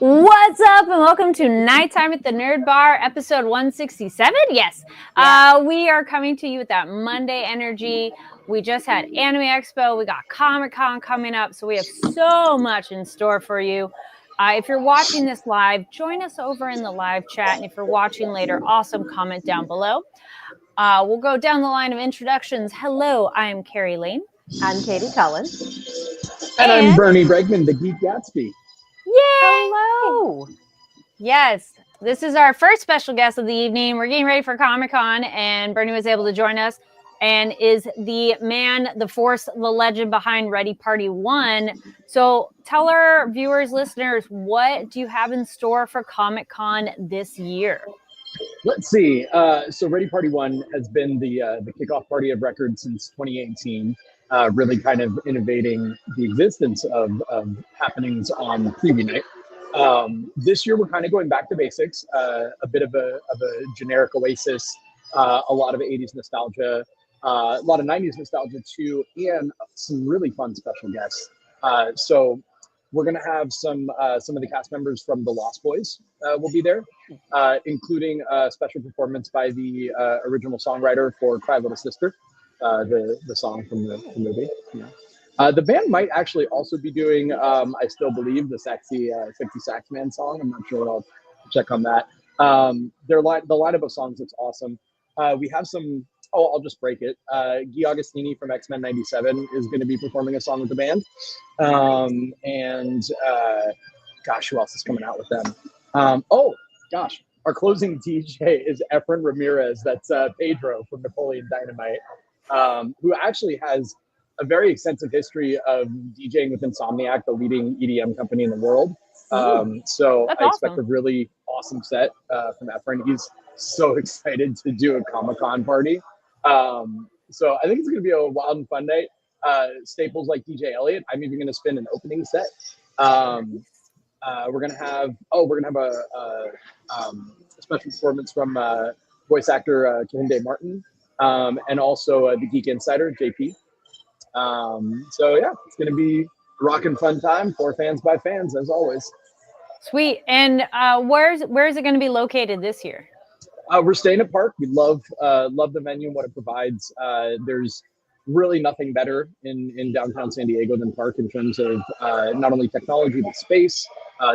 What's up, and welcome to Nighttime at the Nerd Bar, episode 167. Yes, we are coming to you with that Monday energy. We just had Anime Expo. We got Comic Con coming up, so we have so much in store for you. If you're watching this live, join us over in the live chat, and if you're watching later, awesome, comment down below. We'll go down the line of introductions. Hello, I am Carrie Lane. I'm Katie Cullen. And I'm Bernie Bregman, the Geek Gatsby. Yay! Hello. Yes, this is our first special guest of the evening. We're getting ready for Comic-Con, and Bernie was able to join us and is the man, the force, the legend behind Ready Party One. So tell our viewers, listeners, what do you have in store for Comic-Con this year? Let's see. So Ready Party One has been the kickoff party of record since 2018. Really kind of innovating the existence of happenings on preview night. This year we're kind of going back to basics, a bit of a generic oasis, a lot of 80s nostalgia, a lot of 90s nostalgia too, and some really fun special guests. So we're gonna have some of the cast members from the Lost Boys will be there, including a special performance by the original songwriter for Cry Little Sister. The song from the movie. Yeah. The band might actually also be doing, I still believe, the sexy sax man song. I'm not sure. I'll check on that. The lineup of songs looks awesome. We have some. Oh, I'll just break it. Guy Agostini from X-Men '97 is going to be performing a song with the band. Gosh, who else is coming out with them? Our closing DJ is Efren Ramirez. That's Pedro from Napoleon Dynamite. Who actually has a very extensive history of DJing with Insomniac, the leading EDM company in the world. So I expect a really awesome set from Efren. He's so excited to do a Comic-Con party. So I think it's going to be a wild and fun night. Staples like DJ Elliott. I'm even going to spin an opening set. We're gonna have a special performance from voice actor Kehinde Martin. And also the Geek Insider, JP. So yeah, it's going to be a rockin' fun time for fans by fans, as always. Sweet. And where is it going to be located this year? We're staying at Park. We love the venue and what it provides. There's really nothing better in downtown San Diego than Park in terms of not only technology, but space.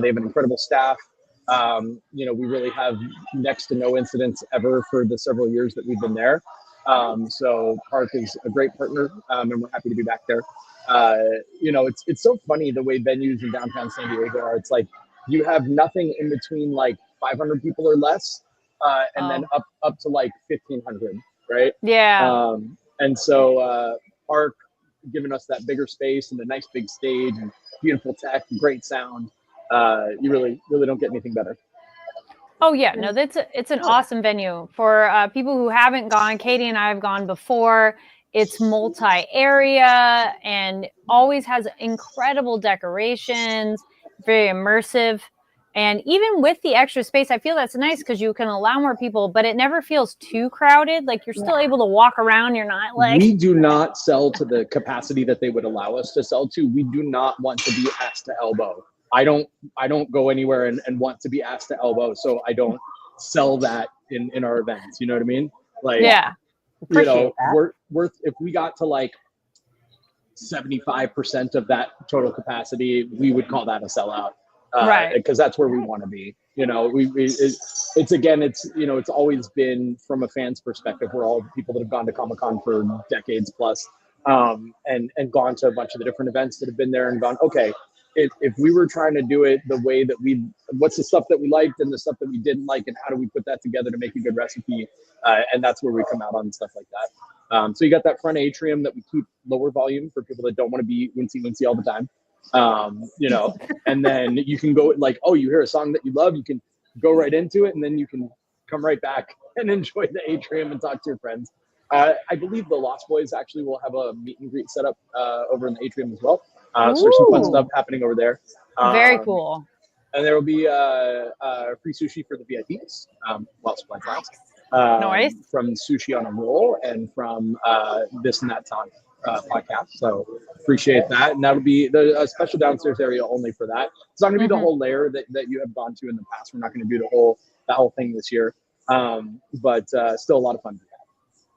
They have an incredible staff. We really have next to no incidents ever for the several years that we've been there. So Park is a great partner, and we're happy to be back there. It's so funny the way venues in downtown San Diego are. It's like you have nothing in between like 500 people or less, and then up to like 1,500, right? Yeah. And so Park giving us that bigger space and a nice big stage and beautiful tech, and great sound. You really don't get anything better. Oh yeah, no, it's an awesome venue for people who haven't gone. Katie and I have gone before. It's multi-area and always has incredible decorations, very immersive. And even with the extra space, I feel that's nice because you can allow more people, but it never feels too crowded. Like you're still able to walk around. You're not like... We do not sell to the capacity that they would allow us to sell to. We do not want to be asked to elbow. I don't go anywhere and want to be asked to elbow, so I don't sell that in our events. You know what I mean? Like, yeah, we're if we got to like 75% of that total capacity, we would call that a sellout, right? Because that's where we want to be. It's always been from a fan's perspective. We're all people that have gone to Comic-Con for decades plus, and gone to a bunch of the different events that have been there and gone, okay. If we were trying to do it the way that what's the stuff that we liked and the stuff that we didn't like, and how do we put that together to make a good recipe? And that's where we come out on stuff like that. So you got that front atrium that we keep lower volume for people that don't want to be wincy all the time. And then you can go like, oh, you hear a song that you love, you can go right into it, and then you can come right back and enjoy the atrium and talk to your friends. I believe the Lost Boys actually will have a meet and greet set up over in the atrium as well. So there's some fun stuff happening over there. Very cool. And there will be free sushi for the VIPs while supplies last. Nice. From Sushi on a Roll and from This and That Time. podcast. So appreciate that. And that'll be a special downstairs area only for that. It's not going to be the whole layer that you have gone to in the past. We're not going to do that whole thing this year. But still a lot of fun.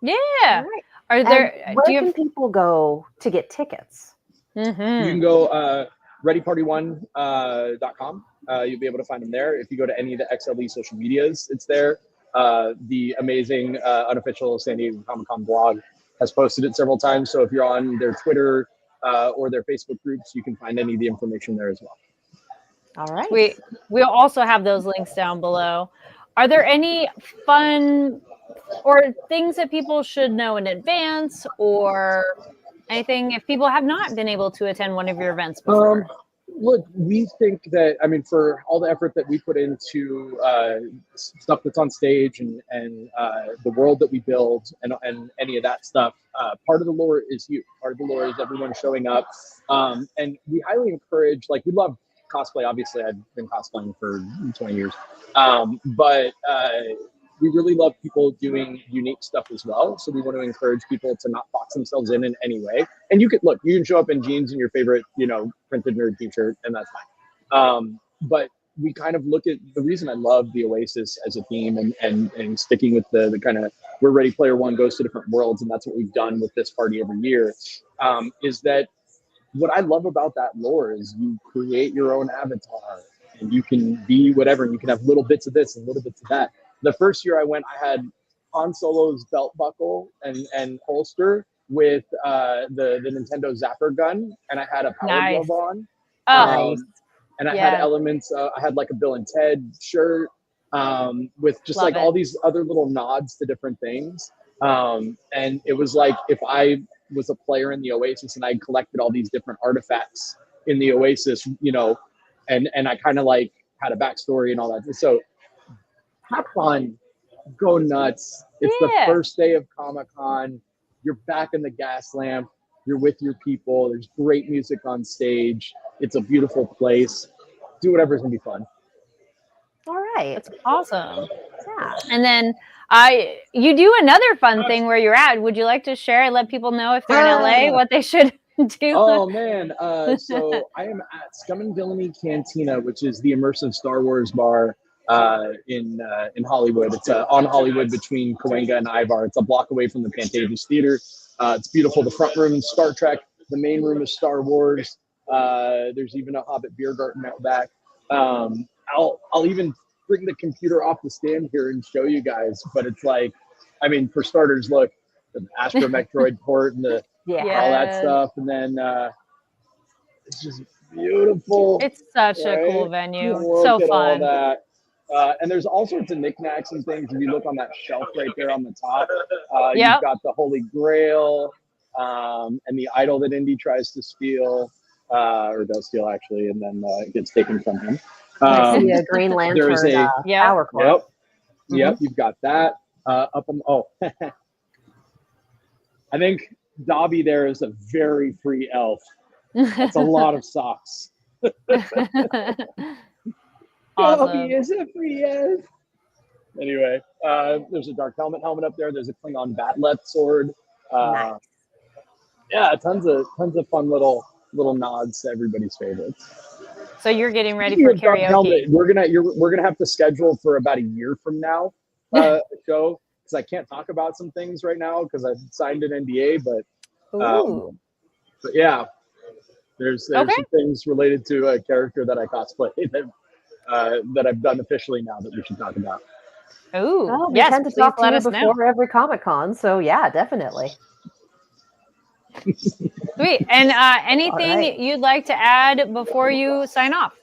Yeah. All right. Are there? Where Do you can have? people go to get tickets? You can go readyparty1.com. You'll be able to find them there. If you go to any of the XLE social medias, it's there. The amazing unofficial San Diego Comic-Con blog has posted it several times. So if you're on their Twitter or their Facebook groups, you can find any of the information there as well. All right. We'll also have those links down below. Are there any fun or things that people should know in advance, or anything if people have not been able to attend one of your events before? Look, we think that, I mean, for all the effort that we put into stuff that's on stage and the world that we build and any of that stuff, part of the lore is you. Part of the lore is everyone showing up. And we highly encourage, like, we love cosplay. Obviously, I've been cosplaying for 20 years. But we really love people doing unique stuff as well. So we want to encourage people to not box themselves in any way. And you can show up in jeans and your favorite, printed nerd t-shirt, and that's fine. But we kind of look at the reason I love the Oasis as a theme and sticking with the kind of where Ready Player One goes to different worlds. And that's what we've done with this party every year, is that what I love about that lore is you create your own avatar and you can be whatever, and you can have little bits of this and little bits of that. The first year I went, I had Han Solo's belt buckle and holster with the Nintendo Zapper gun, and I had a power glove on. And I had elements. I had like a Bill and Ted shirt with just all these other little nods to different things. And it was like if I was a player in the Oasis and I collected all these different artifacts in the Oasis, and I kind of like had a backstory and all that. So have fun, go nuts. It's the first day of Comic-Con. You're back in the gas lamp. You're with your people. There's great music on stage. It's a beautiful place. Do whatever's gonna be fun. All right. That's awesome. Yeah. And then you do another fun thing where you're at. Would you like to share and let people know if they're in LA what they should do? Oh man. So I am at Scum and Villainy Cantina, which is the immersive Star Wars bar in Hollywood. It's on Hollywood between Cahuenga and Ivar. It's a block away from the Pantages Theater. It's beautiful. The front room is Star Trek. The main room is Star Wars. There's even a Hobbit beer garden out back. I'll even bring the computer off the stand here and show you guys. But it's like, I mean, for starters, look, the astromech droid port and all that stuff, and then it's just beautiful. It's such a cool venue. So fun. All that. And there's all sorts of knickknacks and things. If you look on that shelf right there on the top, you've got the Holy Grail and the idol that Indy tries to steal, or does steal actually, and then it gets taken from him. A Green Lantern there's a power cord. Yep, you've got that. Up on I think Dobby there is a very free elf. That's a lot of socks. Dobby is a free elf. Anyway, there's a Dark Helmet up there. There's a Klingon Batleth sword. Nice. Yeah, tons of fun little nods to everybody's favorites. So you're getting ready for karaoke. We're gonna have to schedule for about a year from now a show, because I can't talk about some things right now because I've signed an NDA. But yeah, there's some things related to a character that I cosplay that I've done officially now that we should talk about. Oh, we tend to talk to you before every Comic-Con, so yeah, definitely. Sweet. And anything you'd like to add before you sign off?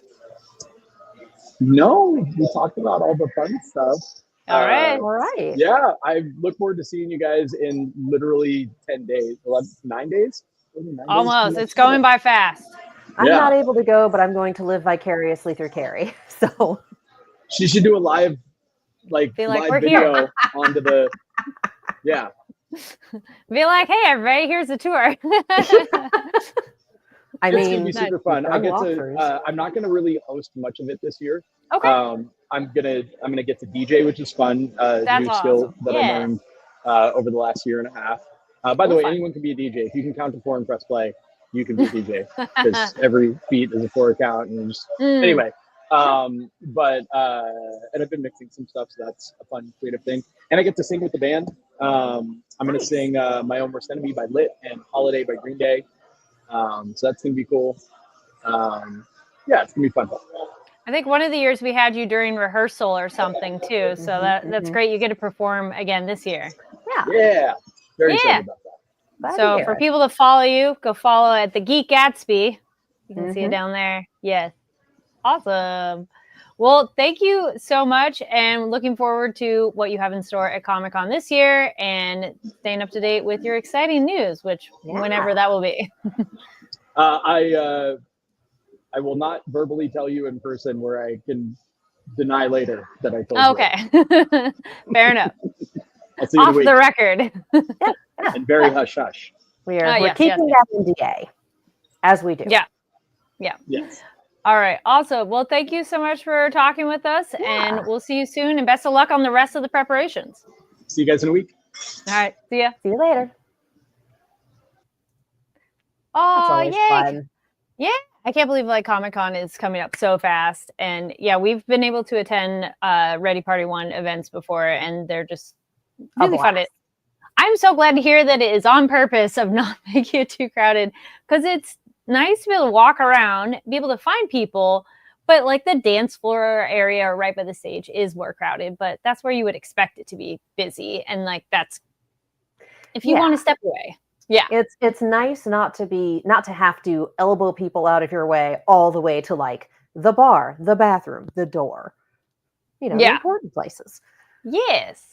No, we talked about all the fun stuff. All right. Yeah, I look forward to seeing you guys in literally 10 days, 9 days? Almost. It's going by fast. I'm not able to go, but I'm going to live vicariously through Carrie. So she should do a live live video onto the Be like, hey everybody, here's the tour. I mean, it's gonna be super fun. I'm not gonna really host much of it this year. Okay. I'm gonna get to DJ, which is fun. That's new skill that I learned over the last year and a half. By the way, anyone can be a DJ. If you can count to 4 and press play, you can be a DJ, because every beat is a 4 count. And just, anyway, and I've been mixing some stuff, so that's a fun creative thing. And I get to sing with the band. I'm going to sing My Own Worst Enemy by Lit and Holiday by Green Day. So that's going to be cool. Yeah, it's going to be fun. I think one of the years we had you during rehearsal or something too. So that's great. You get to perform again this year. Yeah. Very excited about that. So for people to follow you, go follow at the Geek Gatsby. You can see it down there. Yes. Awesome. Well, thank you so much, and looking forward to what you have in store at Comic-Con this year and staying up to date with your exciting news, which whenever that will be. I will not verbally tell you in person, where I can deny later that I told you. Okay. Fair enough. I'll see you off the record. And very hush hush. We're keeping that NDA, as we do. Yeah. Yes. All right. Also, well, thank you so much for talking with us, and we'll see you soon. And best of luck on the rest of the preparations. See you guys in a week. All right. See ya. See you later. Oh, yay! Fun. Yeah. I can't believe Comic-Con is coming up so fast. And we've been able to attend Ready Party One events before, and they're just really fun. I'm so glad to hear that it is on purpose of not making it too crowded, because it's nice to be able to walk around, be able to find people, but the dance floor area right by the stage is more crowded, but that's where you would expect it to be busy. And that's if you want to step away. Yeah. It's nice not to have to elbow people out of your way all the way to the bar, the bathroom, the door, the important places. Yes.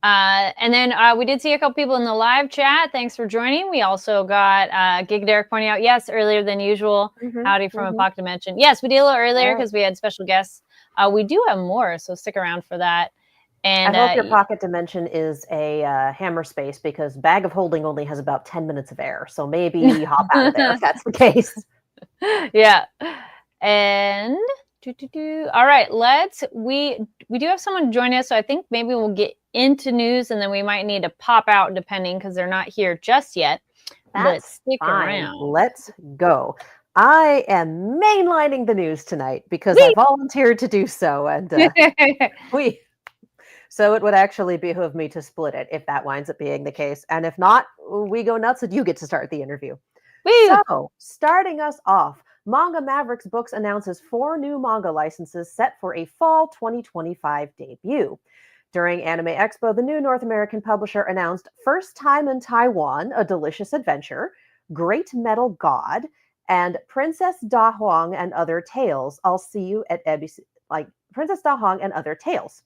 And then we did see a couple people in the live chat. Thanks for joining. We also got Gig Derek pointing out, yes, earlier than usual. Howdy from a Pocket Dimension. Yes, we did a little earlier because we had special guests. We do have more, so stick around for that. And I hope your Pocket Dimension is a hammer space, because Bag of Holding only has about 10 minutes of air. So maybe hop out of there if that's the case. Yeah. And all right, we do have someone join us, so I think maybe we'll get into news, and then we might need to pop out depending, because they're not here just yet. But stick around. Let's go. I am mainlining the news tonight because I volunteered to do so, and so it would actually behoove me to split it if that winds up being the case, and if not, we go nuts and you get to start the interview. So, starting us off, Manga Mavericks Books announces 4 new manga licenses set for a fall 2025 debut. During Anime Expo, the new North American publisher announced First Time in Taiwan, A Delicious Adventure, Great Metal God, and Princess Da Huang and Other Tales. I'll see you at Ebisu, Princess Da Huang and Other Tales.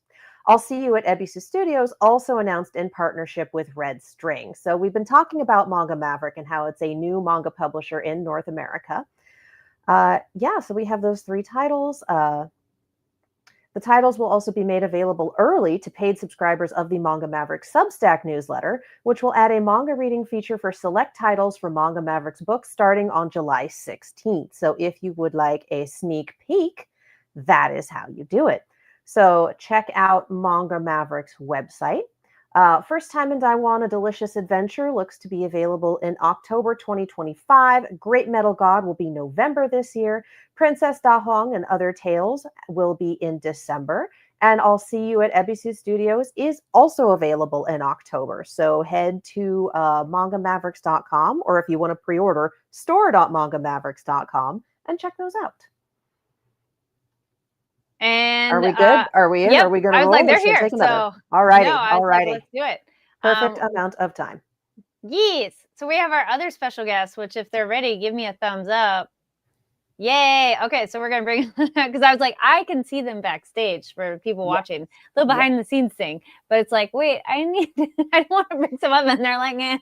I'll See You at Ebisu Studios, also announced in partnership with Red String. So we've been talking about Manga Maverick and how it's a new manga publisher in North America. So we have those 3 titles. The titles will also be made available early to paid subscribers of the Manga Maverick Substack newsletter, which will add a manga reading feature for select titles from Manga Mavericks books starting on July 16th. So if you would like a sneak peek, that is how you do it. So check out Manga Mavericks website. First Time in Taiwan, A Delicious Adventure looks to be available in October 2025. Great Metal God will be November this year. Princess Da Huang and Other Tales will be in December. And I'll See You at Ebisu Studios is also available in October. So head to mangamavericks.com, or if you want to pre-order, store.mangamavericks.com, and check those out. And are we good? Are we in? Yep. Are we going to roll? I was they're here. So all righty. Let's do it. Perfect amount of time. Yes. So we have our other special guests, which if they're ready, give me a thumbs up. Yay. Okay. So we're going to bring, because I was I can see them backstage for people watching, a little behind the scenes thing, but it's wait, I don't want to bring some up, and they're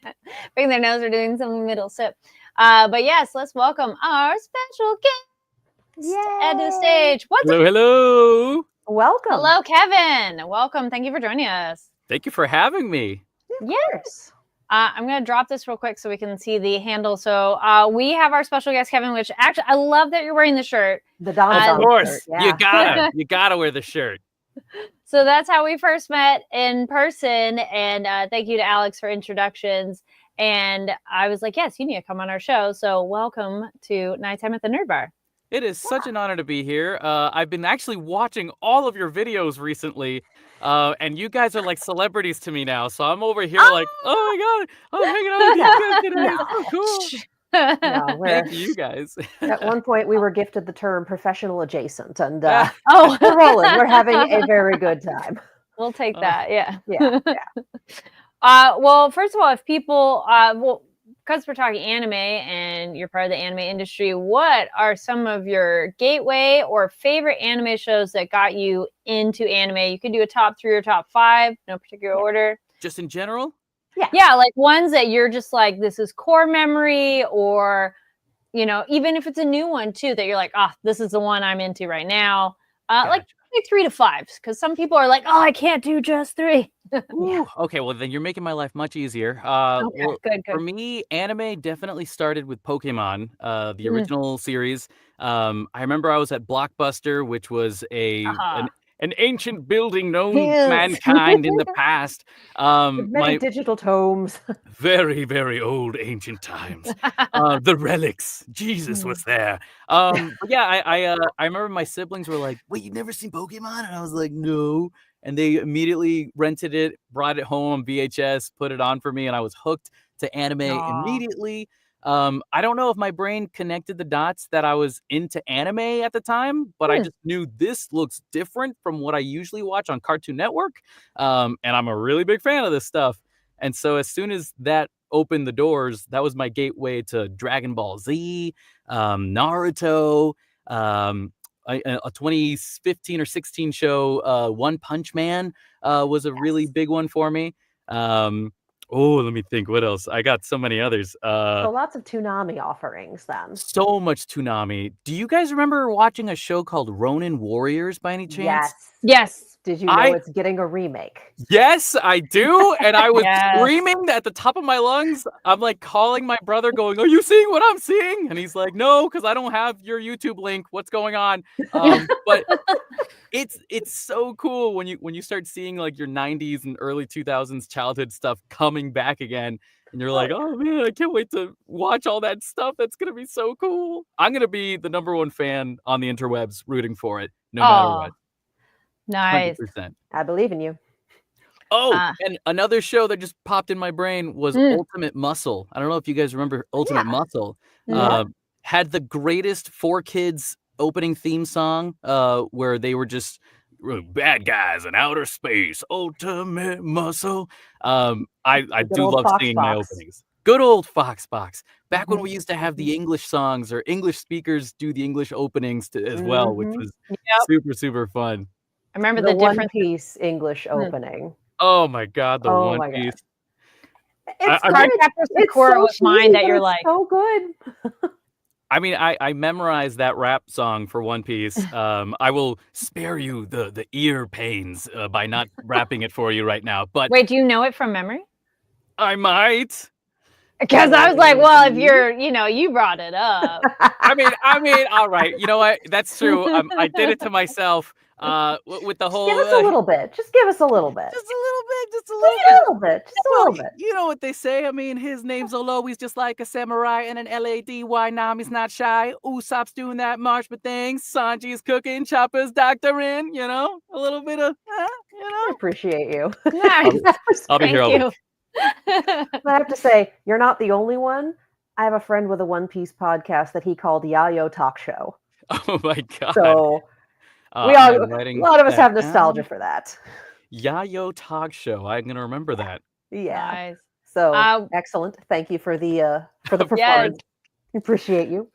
bring their nose or doing some middle sip. But yes, let's welcome our special guest. At the stage. Hello. Welcome. Hello, Kevin. Welcome. Thank you for joining us. Thank you for having me. Yes. I'm going to drop this real quick so we can see the handle. So we have our special guest, Kevin, which actually, I love that you're wearing the shirt. The Don Of course. Shirt, yeah. You gotta wear the shirt. So that's how we first met in person. And thank you to Alex for introductions. And I was like, yes, you need to come on our show. So welcome to Nighttime at the Nerd Bar. It is such an honor to be here. I've been actually watching all of your videos recently, and you guys are like celebrities to me now. So I'm over here like, oh my god, I'm hanging out with you guys today. It's so cool. No, Thank you guys. at one point we were gifted the term professional adjacent, and Oh, we're rolling. We're having a very good time. we'll take that. Yeah. Yeah. Well, first of all, if people, because we're talking anime and you're part of the anime industry, what are some of your gateway or favorite anime shows that got you into anime? You could do a top 3 or top 5, no particular order. Just in general? Yeah, like ones that you're just like, this is core memory, or, you know, even if it's a new one too, that you're like, this is the one I'm into right now. Like 3 to 5s, because some people are like, I can't do just 3. Okay, well then you're making my life much easier. Okay, Well, good. for me, anime definitely started with Pokemon, the original series. I remember I was at Blockbuster, which was an ancient building known to mankind in the past. Many digital tomes. Very, very old ancient times. The relics. Jesus was there. But yeah, I remember my siblings were like, "Wait, you've never seen Pokemon?" And I was like, "No." And they immediately rented it, brought it home on VHS, put it on for me, and I was hooked to anime immediately. I don't know if my brain connected the dots that I was into anime at the time, but I just knew this looks different from what I usually watch on Cartoon Network. And I'm a really big fan of this stuff. And so as soon as that opened the doors, that was my gateway to Dragon Ball Z, Naruto, a 2015 or 16 show, One Punch Man was a really big one for me. Let me think. What else? I got so many others. So lots of Toonami offerings then. So much Toonami. Do you guys remember watching a show called Ronin Warriors by any chance? Yes. Did you know it's getting a remake? Yes, I do. And I was screaming at the top of my lungs. I'm like calling my brother going, "Are you seeing what I'm seeing?" And he's like, "No, because I don't have your YouTube link. What's going on?" But it's so cool when you start seeing like your 90s and early 2000s childhood stuff coming back again. And you're like, "Oh man, I can't wait to watch all that stuff. That's going to be so cool." I'm going to be the #1 fan on the interwebs rooting for it no matter what. Nice. 100%. I believe in you. And another show that just popped in my brain was Ultimate Muscle. I don't know if you guys remember Ultimate Muscle. Had the greatest 4Kids opening theme song where they were just bad guys in outer space. Ultimate Muscle. I do love singing my openings. Good old Foxbox. Back when we used to have the English songs or English speakers do the English openings as well, which was super, super fun. I remember the difference. One Piece English opening. Oh my god, the One Piece. It's Sakura was mine that you're like, so good. I mean, I memorized that rap song for One Piece. I will spare you the ear pains by not rapping it for you right now. But wait, do you know it from memory? I might. Because I was like, well, if you're, you brought it up. I mean, all right. You know what? That's true. I did it to myself. With the whole. Give us a little bit. Just give us a little bit. Just a little bit. Just a little bit. Just a little bit. You know what they say. I mean, his name's Olo. He's just like a samurai and an LADY. Nami's not shy. Usopp's doing that marshmallow thing. Sanji's cooking. Chopper's doctoring. A little bit of, I appreciate you. Nice. I'll be here all week. I have to say, you're not the only one. I have a friend with a One Piece podcast that he called Yayo Talk Show. Oh my god! So a lot of us have nostalgia for that. Yayo Talk Show. I'm gonna remember that. Yeah. Nice. So excellent. Thank you for the performance. Appreciate you.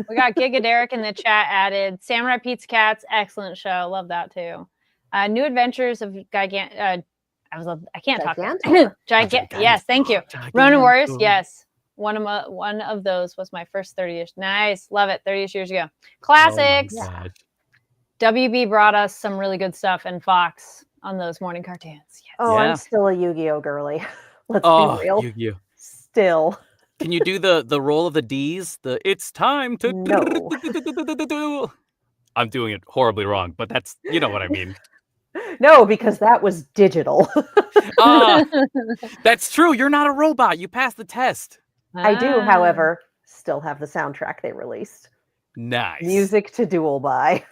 We got Giga Derek in the chat added Samurai Pete's Cats. Excellent show. Love that too. New Adventures of Gigant. I can't talk. Yes, thank you. Ronin Warriors. Yes, one of those was my first 30ish. Nice, love it. 30ish years ago. Classics. WB brought us some really good stuff, and Fox on those morning cartoons. Yes. I'm still a Yu-Gi-Oh girly. Let's be real. Yu-Gi-Oh. Still. Can you do the roll of the D's? It's time to. No. I'm doing it horribly wrong, but that's what I mean. No, because that was digital. Ah, that's true. You're not a robot. You passed the test. I do, Ah. however, still have the soundtrack they released. Nice. Music to Duel by.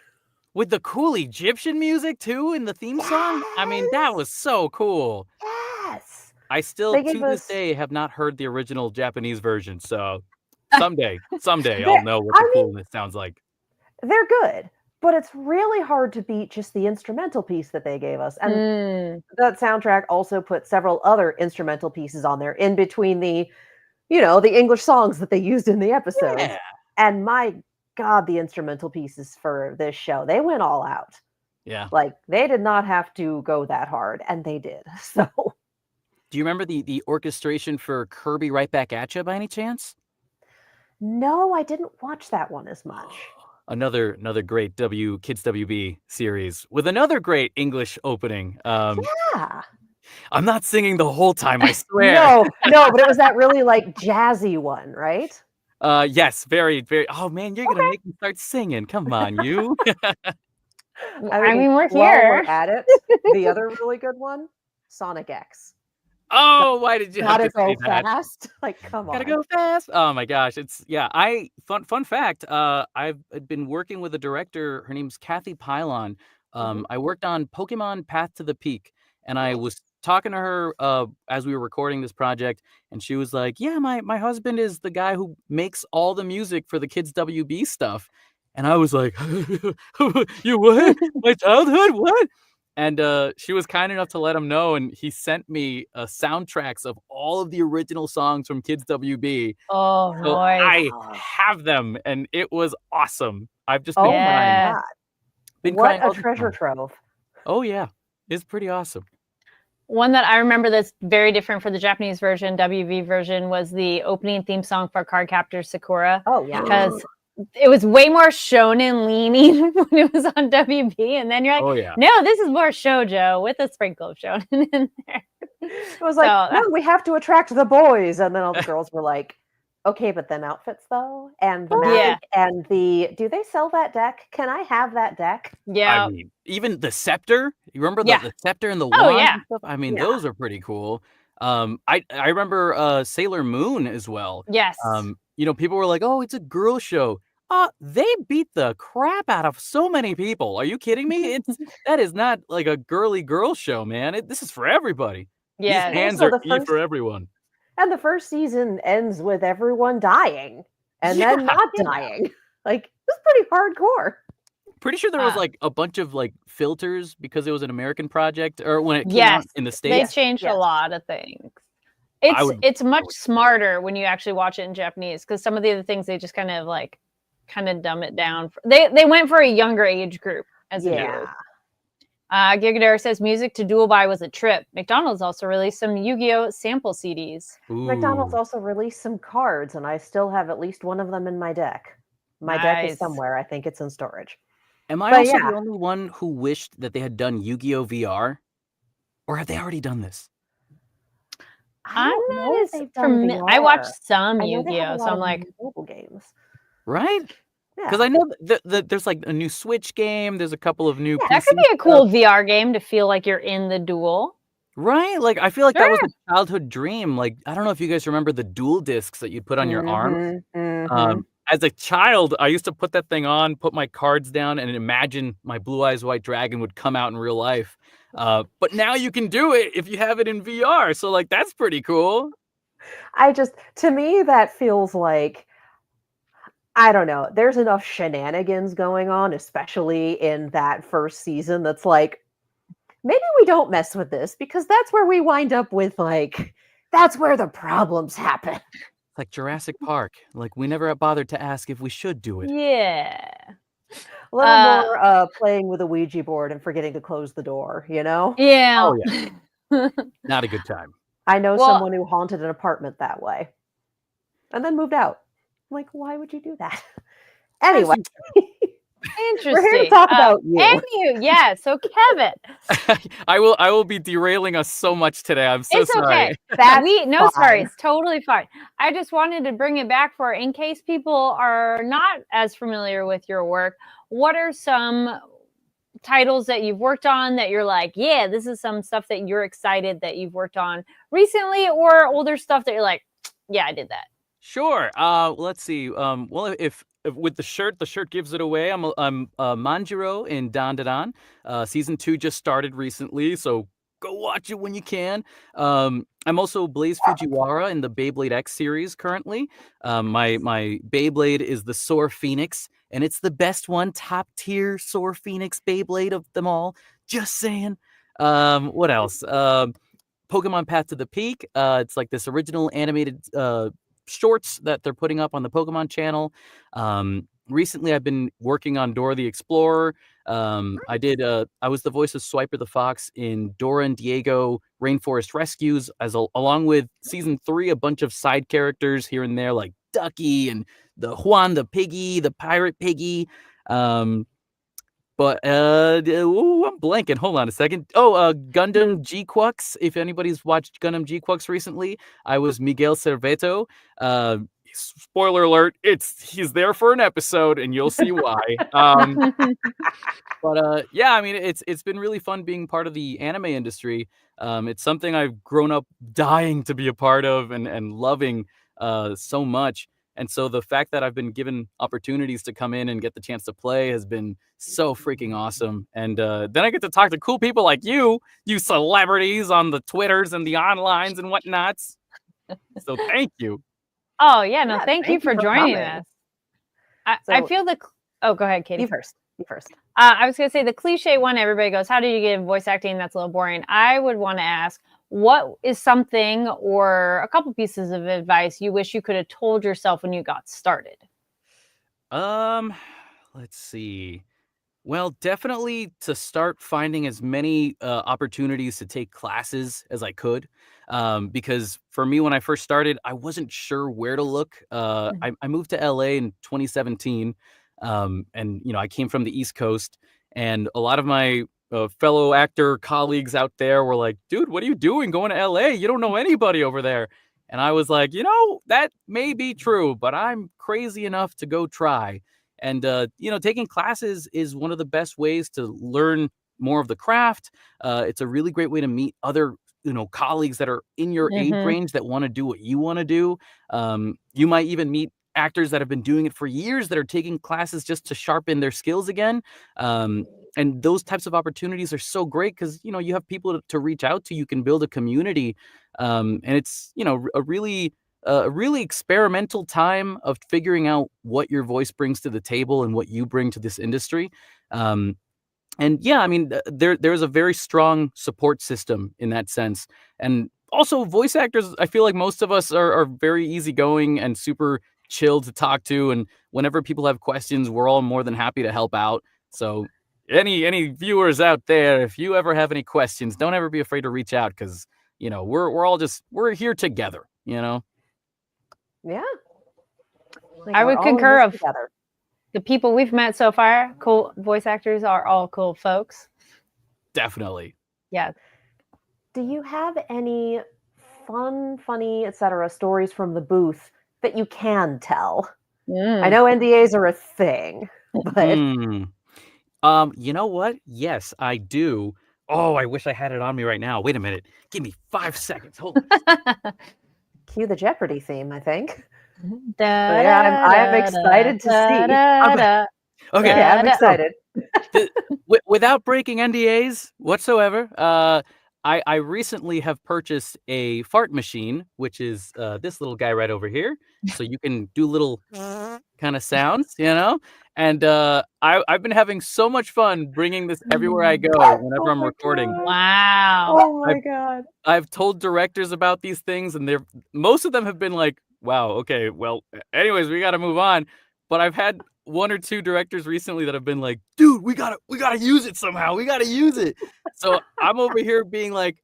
With the cool Egyptian music too in the theme song. I mean, that was so cool. Yes. I still, They gave to this us- day, have not heard the original Japanese version. So someday I'll They're- know what the I mean- coolness sounds like. They're good, but it's really hard to beat just the instrumental piece that they gave us. And Mm. that soundtrack also put several other instrumental pieces on there in between the, the English songs that they used in the episodes. Yeah. And my God, the instrumental pieces for this show, they went all out. Yeah. Like, they did not have to go that hard, and they did. So, Do you remember the orchestration for Kirby Right Back at Ya by any chance? no, I didn't watch that one as much. Another great Kids WB series with another great English opening. Yeah. I'm not singing the whole time, I swear. No, but it was that really like jazzy one, right? Yes, very, very. Oh man, you're gonna make me start singing. Come on, you. I mean, we're while here. we're at it, the other really good one, Sonic X. Oh, why did you have Gotta to say go that? fast. Like, come Gotta on. go fast. Oh my gosh, it's fun fact. I've been working with a director. Her name's Kathy Pylon. I worked on Pokemon Path to the Peak, and I was talking to her as we were recording this project, and she was like, "Yeah, my husband is the guy who makes all the music for the Kids WB stuff," and I was like, "You what? My childhood? What?" And she was kind enough to let him know, and he sent me soundtracks of all of the original songs from Kids WB. Oh, So nice. I have them, and it was awesome. I've just Oh been my crying. Yeah. God. Been What crying a all the treasure time. trove. Oh yeah, it's pretty awesome. One that I remember that's very different for the Japanese version, WV version, was the opening theme song for Cardcaptor Sakura. Oh, yeah. Because it was way more shonen leaning when it was on WB. And then you're like, Oh yeah. no, this is more shoujo with a sprinkle of shonen in there. It was like, So, no, we have to attract the boys. And then all the girls were like, okay, but them outfits though, and the magic, and do they sell that deck? Can I have that deck? Yeah. I mean, even the scepter. You remember the scepter and the Oh, wand yeah. and stuff? I mean, Yeah. those are pretty cool. I remember Sailor Moon as well. Yes. People were like, "Oh, it's a girl show." They beat the crap out of so many people. Are you kidding me? That is not like a girly girl show, man. This is for everybody. Yeah. These hands Also, are E for everyone. And the first season ends with everyone dying and then not dying. Like, it's pretty hardcore. Pretty sure there was like a bunch of like filters because it was an American project, or when it came out in the They States. changed a lot of things. It's much smarter when you actually watch it in Japanese, because some of the other things they just kind of dumb it down. They went for a younger age group as a joke. Gigadare says music to Duel By was a trip. McDonald's also released some Yu-Gi-Oh! Sample CDs. Ooh. McDonald's also released some cards, and I still have at least one of them in my deck. My deck is somewhere. I think it's in storage. Am I also the only one who wished that they had done Yu-Gi-Oh! VR? Or have they already done this? I don't know if they've done VR. I watched some I know they have Yu-Gi-Oh! a So lot I'm of like, mobile games. Right? Because I know that there's like a new Switch game. There's a couple of new PC that could be a cool VR game to feel like you're in the duel. Right? Like, I feel like that was a childhood dream. Like, I don't know if you guys remember the dual discs that you'd put on your arm. As a child, I used to put that thing on, put my cards down, and imagine my Blue Eyes White Dragon would come out in real life. But now you can do it if you have it in VR. So, like, that's pretty cool. To me, that feels like, I don't know, there's enough shenanigans going on, especially in that first season, that's like, maybe we don't mess with this, because that's where we wind up with, like, that's where the problems happen. Like Jurassic Park. Like, we never bothered to ask if we should do it. Yeah. A little more playing with a Ouija board and forgetting to close the door, you know? Yeah. Oh, yeah. Not a good time. I know someone who haunted an apartment that way and then moved out. I'm like, why would you do that? Anyway. Interesting. We're here to talk about you. Yeah. So Kevin, I will be derailing us so much today. I'm so sorry. Okay. Sorry. It's totally fine. I just wanted to bring it back in case people are not as familiar with your work. What are some titles that you've worked on that you're like, yeah, this is some stuff that you're excited that you've worked on recently, or older stuff that you're like, yeah, I did that? Sure. Let's see. Well, if with the shirt gives it away. I'm Manjiro in Dan Dan. Season 2 just started recently, so go watch it when you can. I'm also Blaze Fujiwara in the Beyblade X series currently. My Beyblade is the Soar Phoenix, and it's the best one, top tier Soar Phoenix Beyblade of them all. Just saying. What else? Pokemon Path to the Peak. It's like this original animated shorts that they're putting up on the Pokemon channel. Recently, I've been working on Dora the Explorer. I was the voice of Swiper the Fox in Dora and Diego Rainforest Rescues, along with season 3, a bunch of side characters here and there, like Ducky and the Juan the Piggy, the Pirate Piggy. But I'm blanking. Hold on a second. Gundam G-Quux. If anybody's watched Gundam G-Quux recently, I was Miguel Cerveto. Spoiler alert, he's there for an episode, and you'll see why. But yeah, I mean, it's been really fun being part of the anime industry. It's something I've grown up dying to be a part of and loving so much. And so the fact that I've been given opportunities to come in and get the chance to play has been so freaking awesome. And then I get to talk to cool people like you celebrities on the Twitters and the onlines and whatnots. So thank you. Oh, yeah. No, thank you for joining us. I feel oh, go ahead, Katie. You first. I was going to say the cliche one, everybody goes, how do you get voice acting? That's a little boring. I would want to ask, what is something or a couple pieces of advice you wish you could have told yourself when you got started? Let's see. Well, definitely to start finding as many opportunities to take classes as I could. Because for me, when I first started, I wasn't sure where to look. I moved to LA in 2017. And, I came from the East Coast, and a lot of my fellow actor colleagues out there were like, dude, what are you doing going to LA? You don't know anybody over there. And I was like, that may be true, but I'm crazy enough to go try. And, taking classes is one of the best ways to learn more of the craft. It's a really great way to meet other, colleagues that are in your age range that want to do what you want to do. You might even meet actors that have been doing it for years that are taking classes just to sharpen their skills again. And those types of opportunities are so great because, you have people to reach out to. You can build a community. And it's, a really experimental time of figuring out what your voice brings to the table and what you bring to this industry. And yeah, I mean, there's a very strong support system in that sense. And also voice actors, I feel like most of us are very easygoing and super chill to talk to. And whenever people have questions, we're all more than happy to help out. So any viewers out there, if you ever have any questions, don't ever be afraid to reach out because, we're here together, Yeah. I would concur of the people we've met so far. Cool voice actors are all cool folks. Definitely. Yeah. Do you have any funny, etc. stories from the booth that you can tell? I know NDAs are a thing, but you know what? Yes, I do. Oh, I wish I had it on me right now. Wait a minute. Give me 5 seconds. Hold on. Cue the Jeopardy theme, I think. I'm excited to see. Okay. Yeah, I'm excited. Without breaking NDAs whatsoever, I recently have purchased a fart machine, which is this little guy right over here. So you can do little kind of sounds, And I've been having so much fun bringing this everywhere I go whenever I'm recording. God. Wow. Oh my God. I've told directors about these things, and most of them have been like, wow, okay, well, anyways, we got to move on. But I've had 1 or 2 directors recently that have been like, dude, we gotta use it somehow. We gotta use it. So I'm over here being like,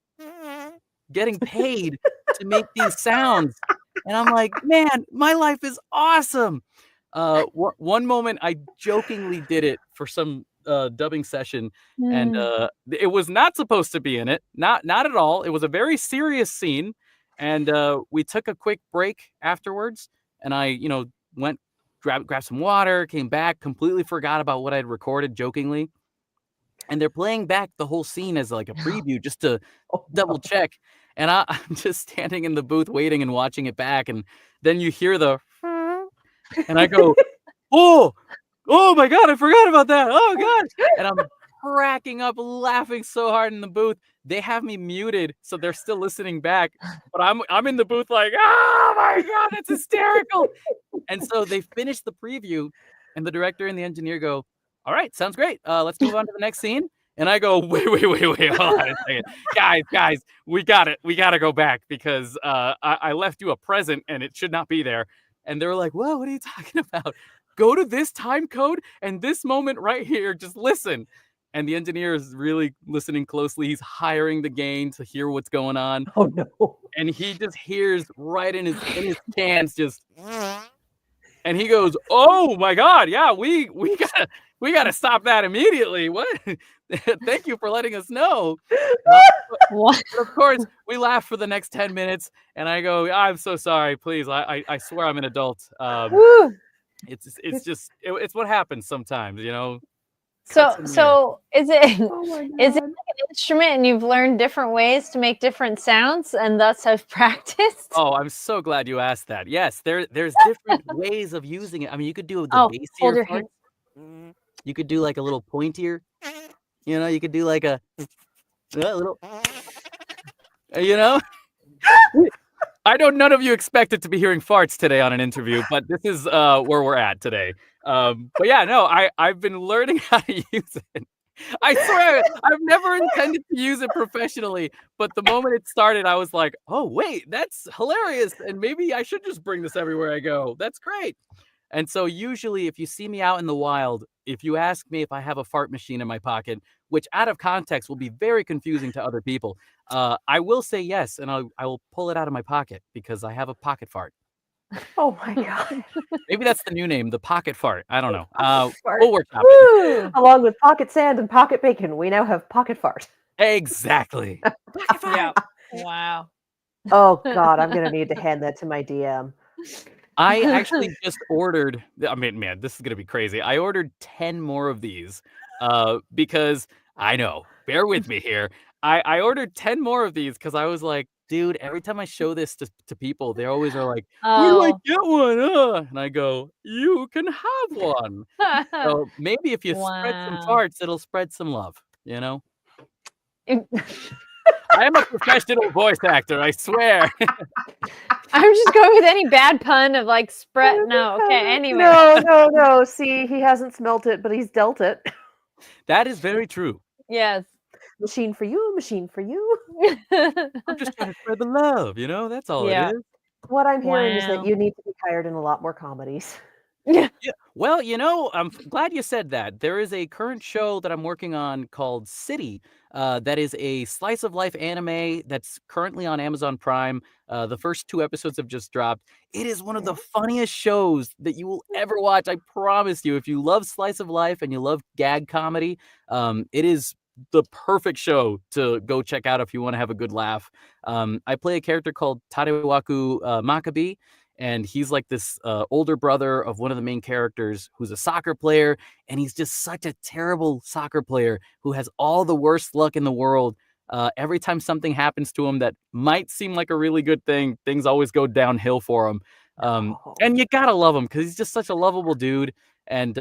getting paid to make these sounds. And I'm like, man, my life is awesome. One moment I jokingly did it for some dubbing session, and it was not supposed to be in it. Not at all. It was a very serious scene. And we took a quick break afterwards, and I, went grab some water, came back, completely forgot about what I'd recorded jokingly. and they're playing back the whole scene as like a preview just to Oh, double no. check. And I'm just standing in the booth waiting and watching it back, and then you hear the, and I go, oh my God, I forgot about that. Oh God. And I'm cracking up, laughing so hard in the booth. They have me muted, so they're still listening back. But I'm in the booth like, oh my God, that's hysterical. And so they finish the preview, and the director and the engineer go, all right, sounds great. Let's move on to the next scene. And I go, wait, hold on a second. Guys, we got it. We got to go back because I left you a present and it should not be there. And they were like, whoa, what are you talking about? Go to this time code and this moment right here. Just listen. And the engineer is really listening closely. He's hiring the gain to hear what's going on. Oh no. And he just hears right in his cans just, and he goes, oh my God, yeah, we gotta stop that immediately. What? Thank you for letting us know. What? But of course, we laugh for the next 10 minutes, and I go, I'm so sorry. Please, I swear I'm an adult. Woo. It's just it's what happens sometimes, you know. So is it Oh my is it God. like an instrument and you've learned different ways to make different sounds and thus have practiced? Oh, I'm so glad you asked that. Yes, there's different ways of using it. I mean, you could do the Oh, hold bassier your parts. hand. You could do like a little pointier. You know, you could do like a little. You know. I know none of you expected to be hearing farts today on an interview, but this is where we're at today. But yeah, no, I've been learning how to use it. I swear, I've never intended to use it professionally, but the moment it started, I was like, oh, wait, that's hilarious. And maybe I should just bring this everywhere I go. That's great. And so usually if you see me out in the wild, if you ask me if I have a fart machine in my pocket, which out of context will be very confusing to other people, I will say yes, and I will pull it out of my pocket because I have a pocket fart. Oh my God. Maybe that's the new name, the pocket fart. I don't know. Fart. We'll workshop it. Woo. Along with pocket sand and pocket bacon, we now have pocket fart. Exactly. Pocket fart. Yeah. Wow. Oh God, I'm gonna need to hand that to my DM. I actually just ordered, I mean, man, this is going to be crazy. I ordered 10 more of these because I know, bear with me here. I ordered 10 more of these because I was like, dude, every time I show this to people, they always are like, where do I Oh. get one? And I go, you can have one. So maybe if you spread some Wow. farts, it'll spread some love, you know? I am a professional voice actor, I swear. I'm just going with any bad pun of like spread. No, okay. Anyway. No. See, he hasn't smelt it, but he's dealt it. That is very true. Yes. Machine for you, machine for you. I'm just trying to spread the love, you know? That's all Yeah. it is. What I'm hearing is that Wow. you need to be hired in a lot more comedies. Yeah. Yeah. Well, you know, I'm glad you said that. There is a current show that I'm working on called City. That is a slice of life anime that's currently on Amazon Prime. The first 2 episodes have just dropped. It is one of the funniest shows that you will ever watch. I promise you. If you love slice of life and you love gag comedy, it is the perfect show to go check out if you want to have a good laugh. I play a character called Tarewaku Makabe. And he's like this older brother of one of the main characters who's a soccer player. And he's just such a terrible soccer player who has all the worst luck in the world. Every time something happens to him that might seem like a really good thing, things always go downhill for him. And you gotta love him because he's just such a lovable dude. And,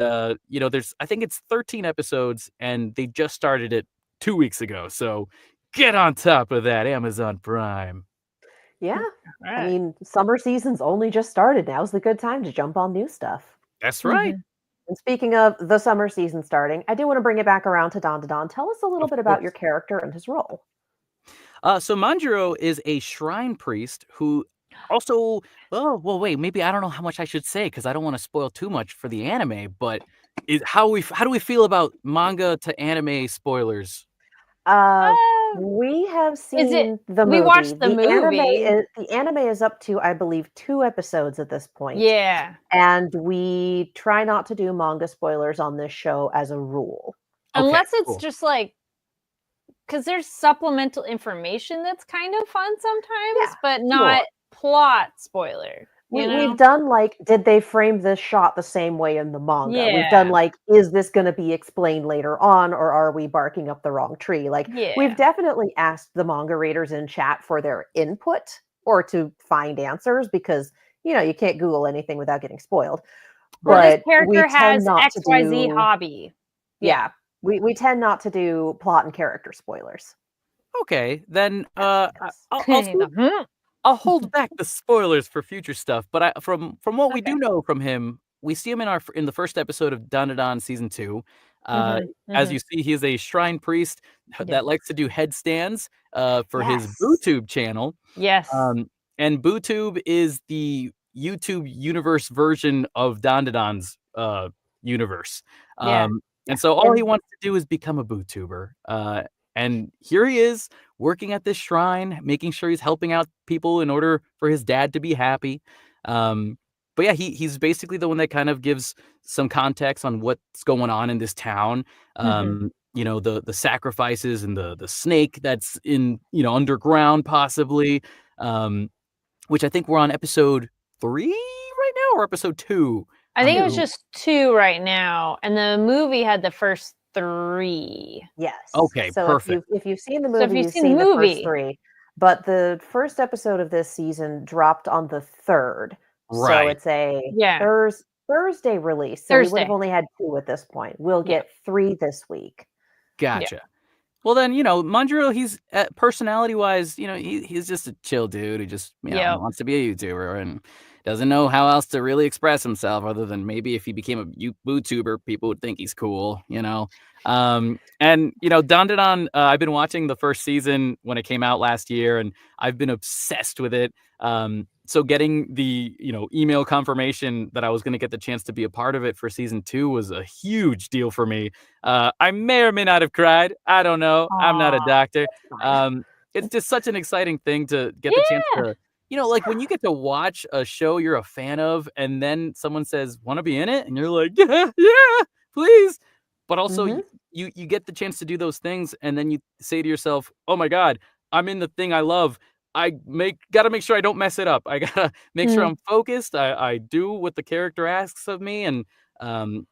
you know, I think it's 13 episodes and they just started it 2 weeks ago. So get on top of that, Amazon Prime. Yeah. Right. I mean, summer season's only just started. Now's the good time to jump on new stuff. That's right. And speaking of the summer season starting, I do want to bring it back around to Don. Tell us a little Of bit about course. your character and his role. So Manjiro is a shrine priest who also, oh, well, wait, maybe I don't know how much I should say because I don't want to spoil too much for the anime, but how do we feel about manga to anime spoilers? We have Is it- seen the we movie. watched the movie. The anime is up to, I believe, 2 episodes at this point. Yeah. And we try not to do manga spoilers on this show as a rule. Okay, Unless it's cool. just like, because there's supplemental information that's kind of fun sometimes, Yeah, but not plot spoiler. We've done like, did they frame this shot the same way in the manga? We've done Yeah. like, is this going to be explained later on, or are we barking up the wrong tree? Like, Yeah. we've definitely asked the manga readers in chat for their input or to find answers because, you can't Google anything without getting spoiled. Or this But we character has tend not to XYZ do, hobby. yeah, we tend not to do plot and character spoilers. Okay, then Yes. I'll hold back the spoilers for future stuff. But from what we Okay. do know from him, we see him in the first episode of Dandadan season 2. As you see, he is a shrine priest that likes to do headstands for his Yes. BooTube channel. Yes. And BooTube is the YouTube universe version of Dandadan's universe. Yeah. And so all he wants to do is become a BooTuber. And here he is working at this shrine, making sure he's helping out people in order for his dad to be happy. But yeah, he's basically the one that kind of gives some context on what's going on in this town. The sacrifices and the snake that's in, underground possibly. Which I think we're on episode 3 right now, or episode 2. I think it was just 2 right now, and the movie had the first 3. Yes. Okay, so perfect. if you've seen the So if movie, you've you've seen seen the the first movie. 3. But the first episode of this season dropped on the 3rd. So Right. it's a Yeah. Thursday release. So we would have Thursday. only had 2 at this point. We'll Yeah. get 3 this week. Gotcha. Well, then, Manjiro, he's personality-wise, he's just a chill dude who just, Yep. wants to be a YouTuber and doesn't know how else to really express himself other than maybe if he became a YouTuber, people would think he's cool, And, Dandadan, I've been watching the first season when it came out last year, and I've been obsessed with it. So getting the, email confirmation that I was going to get the chance to be a part of it for season 2 was a huge deal for me. I may or may not have cried. I don't know. I'm not a doctor. It's just such an exciting thing to get the chance to, like when you get to watch a show you're a fan of and then someone says, want to be in it? And you're like, yeah, please. But also you get the chance to do those things. And then you say to yourself, oh my God, I'm in the thing I love. Gotta make sure I don't mess it up. I gotta make sure I'm focused. I do what the character asks of me. And,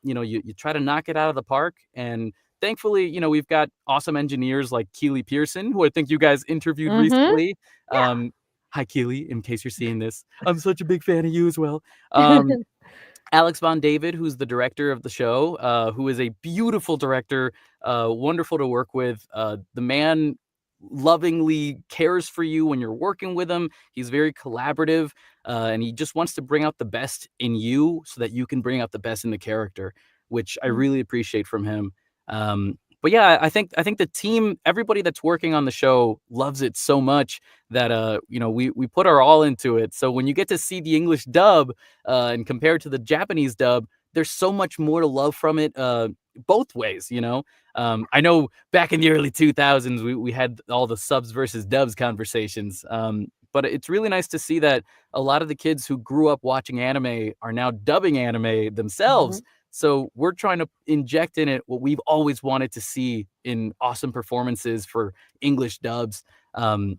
you try to knock it out of the park. And thankfully, we've got awesome engineers like Keely Pearson, who I think you guys interviewed recently. Hi, Keely, in case you're seeing this. I'm such a big fan of you as well. Alex Von David, who's the director of the show, who is a beautiful director, wonderful to work with. The man lovingly cares for you when you're working with him. He's very collaborative, and he just wants to bring out the best in you so that you can bring out the best in the character, which I really appreciate from him. But yeah, I think the team, everybody that's working on the show loves it so much that we put our all into it. So when you get to see the English dub and compared to the Japanese dub, there's so much more to love from it both ways, I know back in the early 2000s, we had all the subs versus dubs conversations. But it's really nice to see that a lot of the kids who grew up watching anime are now dubbing anime themselves. So we're trying to inject in it what we've always wanted to see in awesome performances for English dubs. I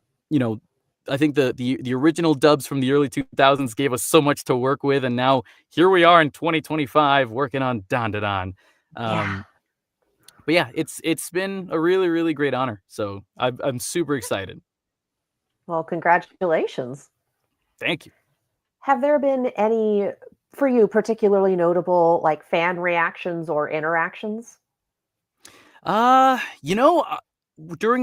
think the original dubs from the early 2000s gave us so much to work with, and now here we are in 2025 working on Dandadan. But yeah, it's been a really, really great honor. So I'm super excited. Well, congratulations. Thank you. Have there been any, for you, particularly notable like fan reactions or interactions? During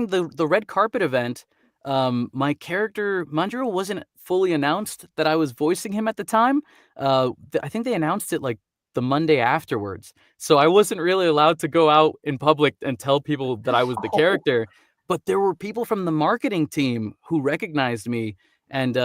the red carpet event, my character Manjiro wasn't fully announced that I was voicing him at the time. I think they announced it like the Monday afterwards. So I wasn't really allowed to go out in public and tell people that I was the character. But there were people from the marketing team who recognized me. And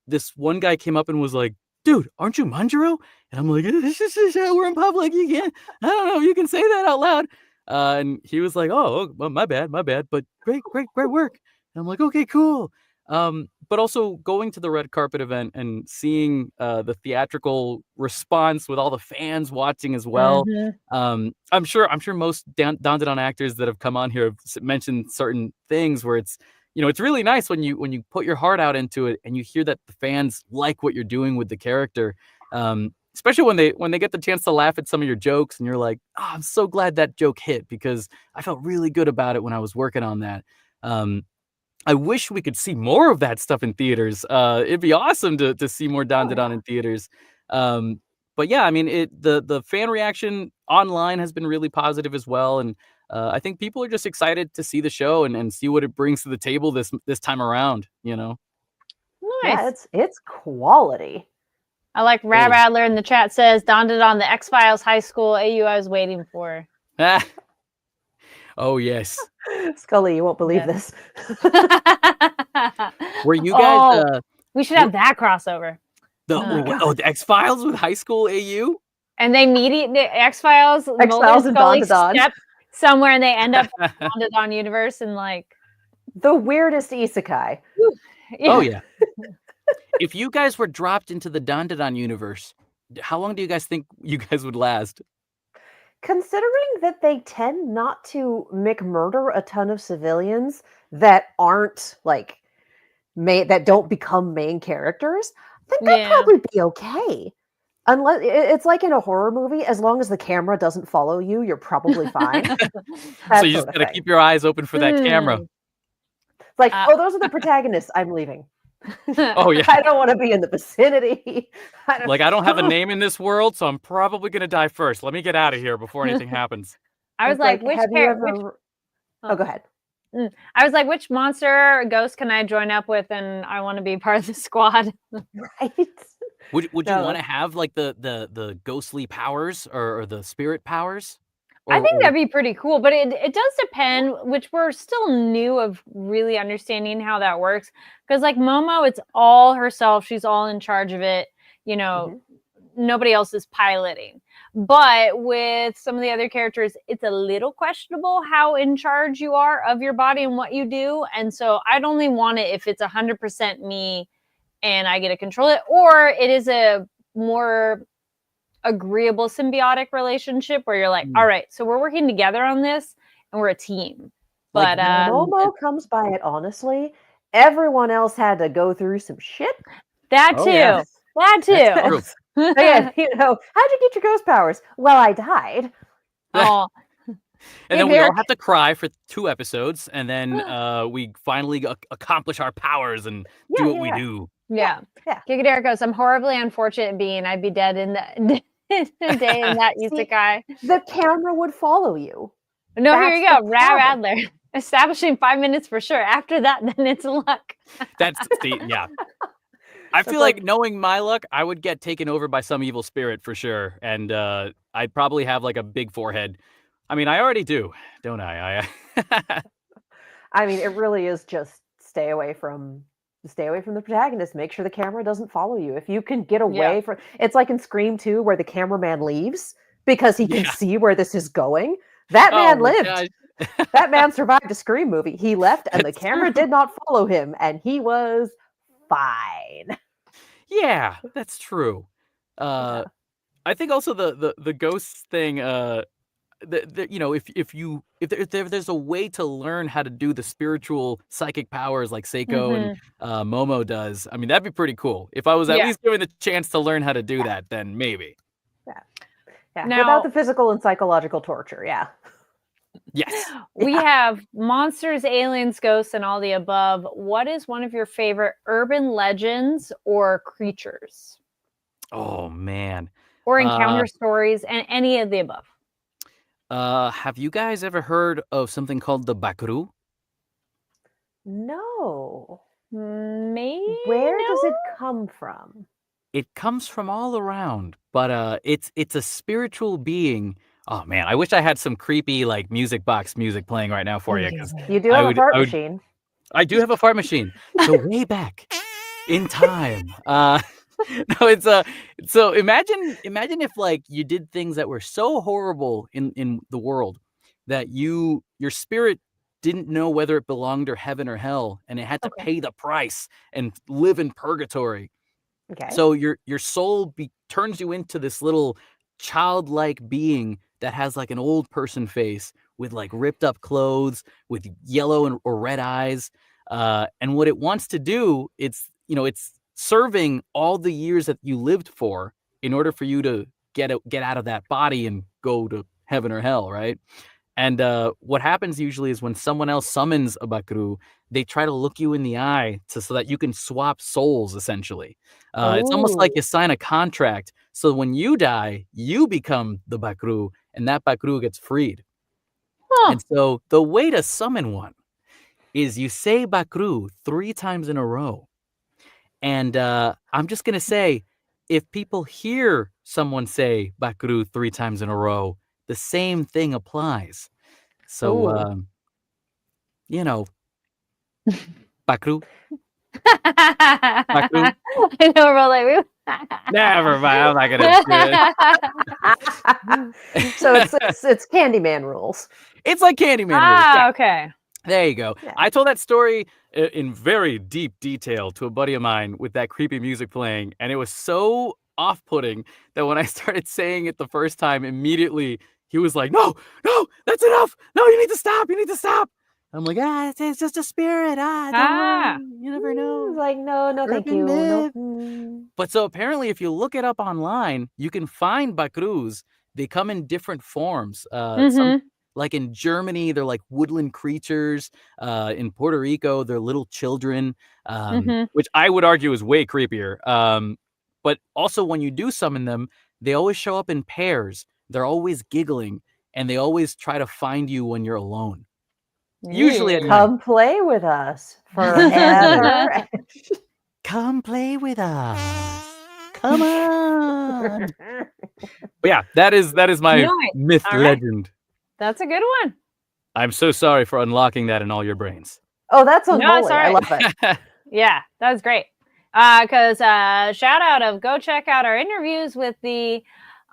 this one guy came up and was like, dude, aren't you Manjiro? And I'm like, we're in public. You can't, I don't know, you can say that out loud. And he was like, oh, my bad. But great work. And I'm like, okay, cool. But also going to the red carpet event and seeing the theatrical response with all the fans watching as well. I'm sure most Dandadan actors that have come on here have mentioned certain things where it's it's really nice when you put your heart out into it and you hear that the fans like what you're doing with the character. Especially when they get the chance to laugh at some of your jokes and you're like, oh, I'm so glad that joke hit because I felt really good about it when I was working on that. I wish we could see more of that stuff in theaters. It'd be awesome to see more Don yeah. in theaters. But yeah, I mean, the fan reaction online has been really positive as well, and I think people are just excited to see the show and see what it brings to the table this time around. Yeah, Nice. it's quality. I like Rab Adler in the chat says, Don on the X-Files high school AU I was waiting for. Oh, yes. Scully, you won't believe Yeah. this. Were you guys? We should have that crossover. The X-Files with high school AU? And they meet the X-Files, X-Files and Don to Don. step somewhere and they end up in the Don to Don universe and like the weirdest isekai. Yeah. Oh yeah. If you guys were dropped into the Don to Don universe, how long do you guys think you guys would last? Considering that they tend not to McMurder a ton of civilians that aren't like that don't become main characters, I think they'd probably be okay. Unless it's like in a horror movie, as long as the camera doesn't follow you, you're probably fine. So you just gotta keep your eyes open for that camera. It's like, oh, those are the protagonists. I'm leaving. Oh yeah. I don't want to be in the vicinity. I don't have a name in this world, so I'm probably gonna die first. Let me get out of here before anything happens. I was like, which Oh, go ahead. I was like, which monster or ghost can I join up with and I want to be part of the squad? Right. Would you want to have like the ghostly powers or the spirit powers? I think that'd be pretty cool, but it does depend, which we're still new of really understanding how that works. Because like Momo, it's all herself. She's all in charge of it. Nobody else is piloting. But with some of the other characters, it's a little questionable how in charge you are of your body and what you do. And so I'd only want it if it's 100% me and I get to control it, or it is a more agreeable symbiotic relationship where you're like, all right, so we're working together on this and we're a team. But Momo comes by it honestly. Everyone else had to go through some shit. That too. Yeah. That too. Again, how'd you get your ghost powers? Well, I died. Oh. And then we all have to cry for 2 episodes, and then we finally accomplish our powers and do what we do. Yeah. Gigadera goes, I'm horribly unfortunate being I'd be dead in the day in that isekai. The camera would follow you. No, here you go. Rab Adler. Establishing 5 minutes for sure. After that, then it's luck. That's yeah. I feel like knowing my luck, I would get taken over by some evil spirit for sure. And I'd probably have like a big forehead. I mean, I already do, don't I? I mean, it really is just stay away from the protagonist. Make sure the camera doesn't follow you. If you can get away from, it's like in Scream 2 where the cameraman leaves because he can see where this is going. That man lived. That man survived a Scream movie. He left and the camera did not follow him and he was fine. Yeah, that's true. I think also the ghost thing, if there's a way to learn how to do the spiritual psychic powers like Seiko and Momo does, I mean, that'd be pretty cool. If I was at least given the chance to learn how to do that, then maybe. Yeah. Now, without the physical and psychological torture, Yes. We have monsters, aliens, ghosts, and all the above. What is one of your favorite urban legends or creatures? Oh, man. Or encounter stories, and any of the above. Have you guys ever heard of something called the Bakuru? No. Maybe. Where does it come from? It comes from all around, but it's a spiritual being. Oh man, I wish I had some creepy like music box music playing right now for you. You do have a fart machine. I do have a fart machine. So way back in time. No, it's so imagine if like you did things that were so horrible in the world that your spirit didn't know whether it belonged to heaven or hell, and it had to pay the price and live in purgatory. Okay. So your soul turns you into this little childlike being that has like an old person face with like ripped up clothes with yellow or red eyes. And what it wants to do, it's serving all the years that you lived for in order for you to get out of that body and go to heaven or hell, right? And what happens usually is when someone else summons a Bakru, they try to look you in the eye so that you can swap souls, essentially. It's almost like you sign a contract. So when you die, you become the Bakru, and that Bakru gets freed. Huh. And so the way to summon one is you say Bakru 3 times in a row. And I'm just going to say, if people hear someone say Bakru 3 times in a row, the same thing applies. So, Bakru, Bakru. I know we're all like, Never mind, I'm not gonna do it. So it's Candyman rules. It's like Candyman rules. Yeah. Okay. There you go. Yeah. I told that story in very deep detail to a buddy of mine with that creepy music playing, and it was so off-putting that when I started saying it the first time, immediately he was like, no, that's enough. No, you need to stop. I'm like, it's just a spirit. Don't worry. You never know. It's like, no, thank Urban you. myth. No. But so apparently, if you look it up online, you can find Bakrus. They come in different forms. Like in Germany, they're like woodland creatures. In Puerto Rico, they're little children, which I would argue is way creepier. But also, when you do summon them, they always show up in pairs. They're always giggling, and they always try to find you when you're alone. Usually at night. Come play with us forever. Come play with us. Come on. But yeah, that is my Nice. myth All right. legend. That's a good one. I'm so sorry for unlocking that in all your brains. Oh, that's unholy. No, it's all I right. love it. Yeah, that was great. Because shout out of go check out our interviews with the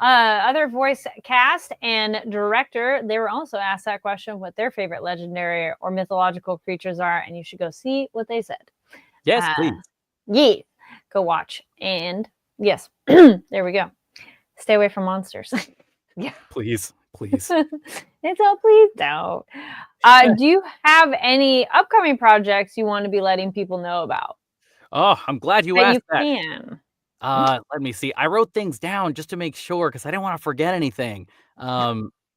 other voice cast and director. They were also asked that question, what their favorite legendary or mythological creatures are, and you should go see what they said. Yes, please. Yeah, go watch. And yes, there we go. Stay away from monsters. Yeah. Please. It's all please don't. Do you have any upcoming projects you want to be letting people know about? Oh, I'm glad you asked that. Can. Let me see. I wrote things down just to make sure because I didn't want to forget anything.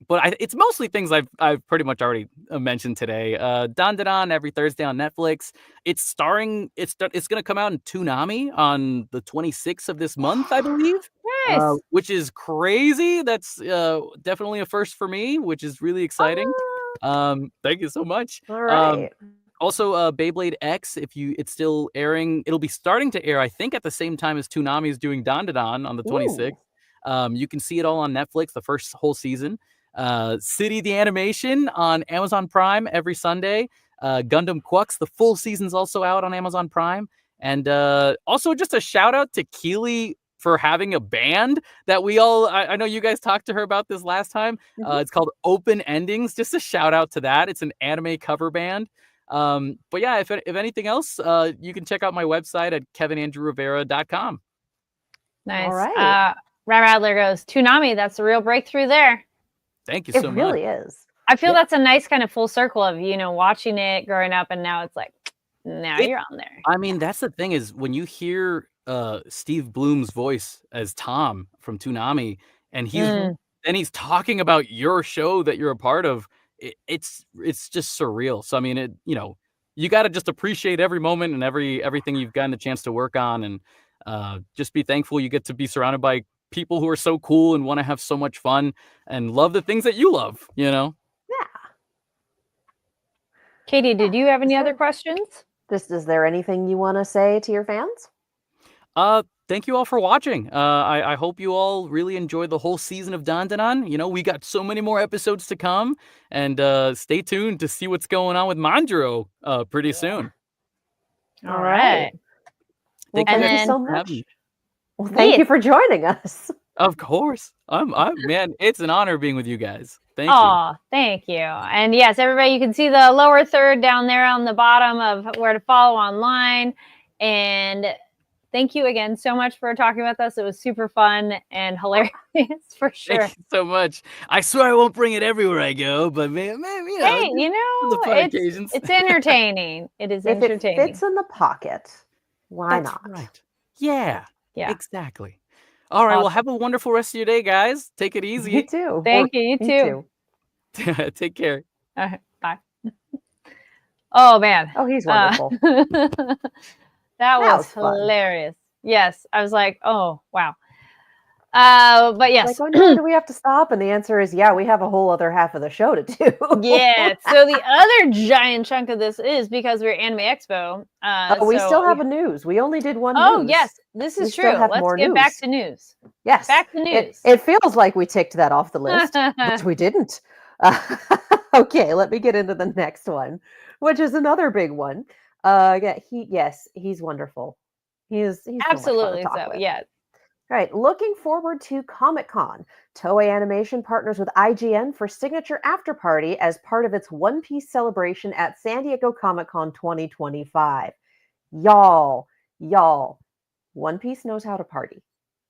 But it's mostly things I've pretty much already mentioned today. Dandadan every Thursday on Netflix. It's going to come out in Toonami on the 26th of this month, I believe. Nice. Which is crazy. That's definitely a first for me, which is really exciting. Thank you so much. All right. Also, Beyblade X, it's still airing. It'll be starting to air, I think, at the same time as Toonami is doing Dandadan on the 26th. You can see it all on Netflix, the first whole season. City the Animation on Amazon Prime every Sunday. Gundam Quux, the full season's also out on Amazon Prime. And also just a shout out to Keely for having a band that we all, I know you guys talked to her about this last time. It's called Open Endings. Just a shout out to that. It's an anime cover band. But yeah, if anything else, you can check out my website at kevinandrewrivera.com. Nice. All right. Rat Rattler goes, Toonami, that's a real breakthrough there. Thank you so much. It really is. I feel that's a nice kind of full circle of, watching it growing up, and now it's like, now you're on there. I mean, that's the thing is when you hear Steve Bloom's voice as Tom from Toonami, and he's talking about your show that you're a part of, it's just surreal. So I mean, you got to just appreciate every moment and everything you've gotten a chance to work on, and just be thankful you get to be surrounded by people who are so cool and want to have so much fun and love the things that you love. Yeah. Katie, did you have any other questions? Is there anything you want to say to your fans? Thank you all for watching. I hope you all really enjoyed the whole season of Dandadan. We got so many more episodes to come, and stay tuned to see what's going on with Manjiro pretty soon. All right. Well, thank you so much. Well, thank Yes. you for joining us. Of course. Man, it's an honor being with you guys. Thank Oh, thank you. And yes, everybody, you can see the lower third down there on the bottom of where to follow online. And thank you again so much for talking with us. It was super fun and hilarious for sure. Thank you so much. I swear I won't bring it everywhere I go, but man, you know, Hey, you the know, fun occasions. it's entertaining. It is If it entertaining. fits in the pocket, why That's not? right. Yeah. Yeah. Exactly. All right. Well, Awesome. have a wonderful rest of your day, guys. Take it Me easy. too. Thank you. You too. Take care. Bye. Oh man. Oh, he's wonderful. That was was fun. hilarious. Yes. I was like, oh wow. But yes. Like, oh no, do we have to stop? And the answer is, yeah, we have a whole other half of the show to do. Yeah. So the other giant chunk of this is because we're Anime Expo. We still have a news. We only did one Oh news. yes, this We is still true. have Let's more get back news. to news. Yes. Back to news. It feels like we ticked that off the list, but we didn't. Okay, let me get into the next one, which is another big one. He's wonderful. He's Absolutely so much fun to talk so. with. Yeah. All right, looking forward to Comic-Con. Toei Animation partners with IGN for signature after party as part of its One Piece celebration at San Diego Comic-Con 2025. Y'all, One Piece knows how to party.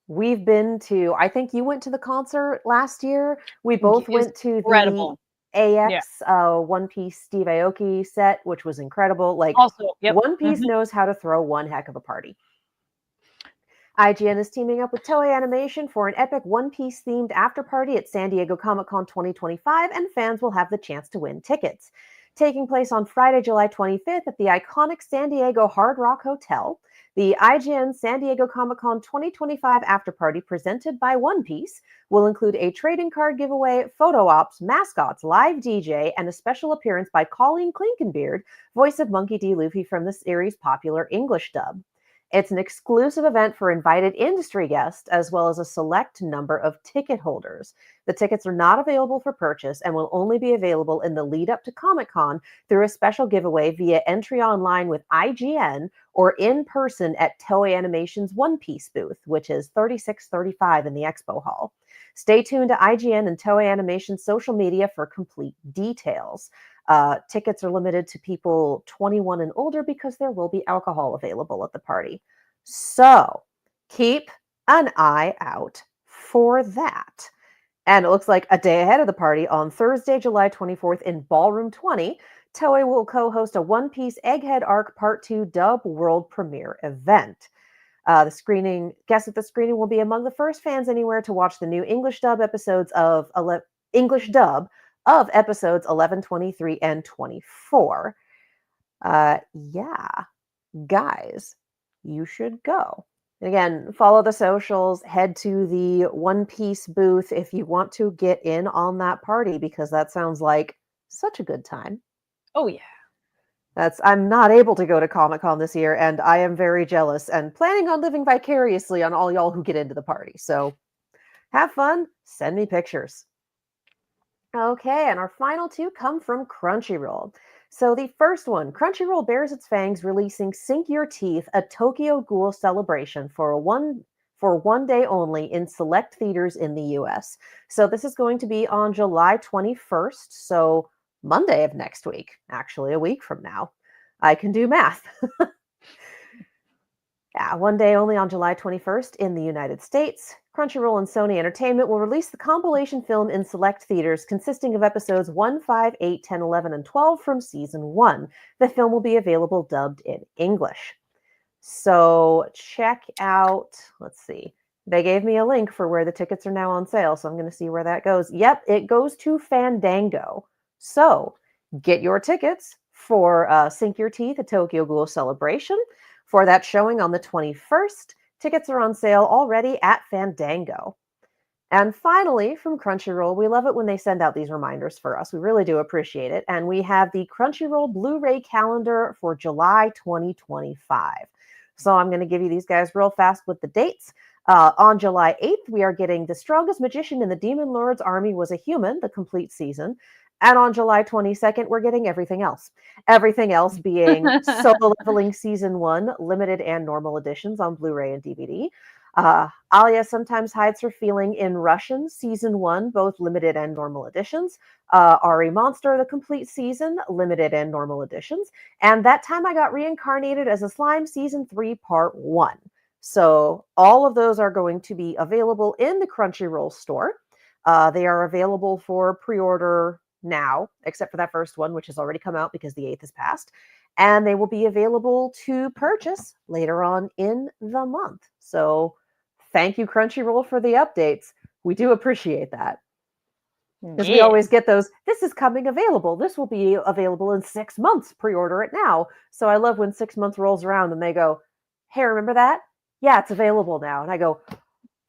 We've been to, I think you went to the concert last year. We both went to incredible. the AX One Piece Steve Aoki set, which was incredible. Like, Also, yep. One Piece knows how to throw one heck of a party. IGN is teaming up with Toei Animation for an epic One Piece themed after party at San Diego Comic-Con 2025, and fans will have the chance to win tickets. Taking place on Friday, July 25th at the iconic San Diego Hard Rock Hotel, the IGN San Diego Comic-Con 2025 after party presented by One Piece will include a trading card giveaway, photo ops, mascots, live DJ, and a special appearance by Colleen Clinkenbeard, voice of Monkey D. Luffy from the series' popular English dub. It's an exclusive event for invited industry guests, as well as a select number of ticket holders. The tickets are not available for purchase and will only be available in the lead up to Comic-Con through a special giveaway via entry online with IGN or in person at Toei Animation's One Piece booth, which is 3635 in the Expo Hall. Stay tuned to IGN and Toei Animation's social media for complete details. Tickets are limited to people 21 and older because there will be alcohol available at the party. So keep an eye out for that. And it looks like a day ahead of the party on Thursday, July 24th in Ballroom 20, Toei will co-host a One Piece Egghead Arc Part 2 dub world premiere event. The screening will be among the first fans anywhere to watch the new English dub of episodes 11, 23, and 24. Guys, you should go. And again, follow the socials, head to the One Piece booth if you want to get in on that party, because that sounds like such a good time. Oh yeah. I'm not able to go to Comic-Con this year, and I am very jealous and planning on living vicariously on all y'all who get into the party. So have fun, send me pictures. Okay, and our final two come from Crunchyroll. So the first one, Crunchyroll bares its fangs, releasing Sink Your Teeth, a Tokyo Ghoul celebration for one day only in select theaters in the US. So this is going to be on July 21st, so Monday of next week, actually a week from now. I can do math. Yeah, one day only on July 21st in the United States. Crunchyroll and Sony Entertainment will release the compilation film in select theaters consisting of episodes 1, 5, 8, 10, 11, and 12 from season 1. The film will be available dubbed in English. So check out, let's see. They gave me a link for where the tickets are now on sale, so I'm going to see where that goes. Yep, it goes to Fandango. So get your tickets for Sink Your Teeth, a Tokyo Ghoul celebration. For that showing on the 21st, tickets are on sale already at Fandango. And finally, from Crunchyroll, we love it when they send out these reminders for us. We really do appreciate it. And we have the Crunchyroll Blu-ray calendar for July 2025. So I'm going to give you these guys real fast with the dates. On July 8th, we are getting The Strongest Magician in the Demon Lord's Army Was a Human, the complete season. And on July 22nd, we're getting everything else. Everything else being Solo Leveling Season 1, limited and normal editions on Blu-ray and DVD. Alia Sometimes Hides Her Feeling in Russian, Season 1, both limited and normal editions. Ari Monster, the complete season, limited and normal editions. And That Time I Got Reincarnated as a Slime, Season 3, Part 1. So all of those are going to be available in the Crunchyroll store. They are available for pre-order now, except for that first one, which has already come out because the 8th has passed. And they will be available to purchase later on in the month. So thank you, Crunchyroll, for the updates. We do appreciate that. Because we always get those, this is coming available. This will be available in 6 months. Pre-order it now. So I love when 6 months rolls around and they go, hey, remember that? Yeah, it's available now. And I go,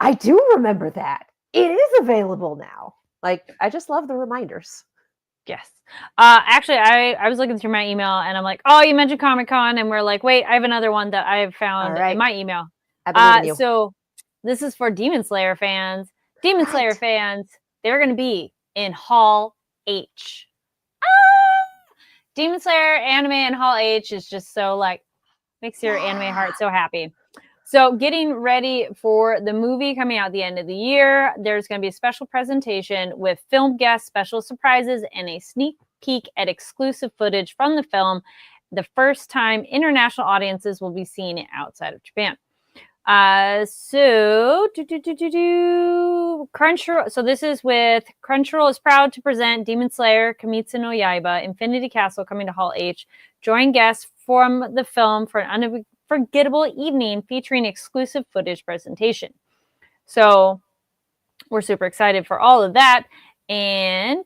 I do remember that. It is available now. Like, I just love the reminders. Yes. Actually, I was looking through my email and I'm like, oh, you mentioned Comic-Con, and we're like, wait, I have another one that I have found in my email. I believe in you. So this is for Demon Slayer fans. Demon Slayer fans, they're going to be in Hall H. Demon Slayer anime in Hall H is just so like, makes your anime heart so happy. So getting ready for the movie coming out at the end of the year, there's going to be a special presentation with film guests, special surprises, and a sneak peek at exclusive footage from the film. The first time international audiences will be seeing it outside of Japan. Crunchyroll. So this is with Crunchyroll is proud to present Demon Slayer Kimetsu no Yaiba Infinity Castle coming to Hall H. Join guests from the film for an unforgettable evening featuring exclusive footage presentation. So we're super excited for all of that. And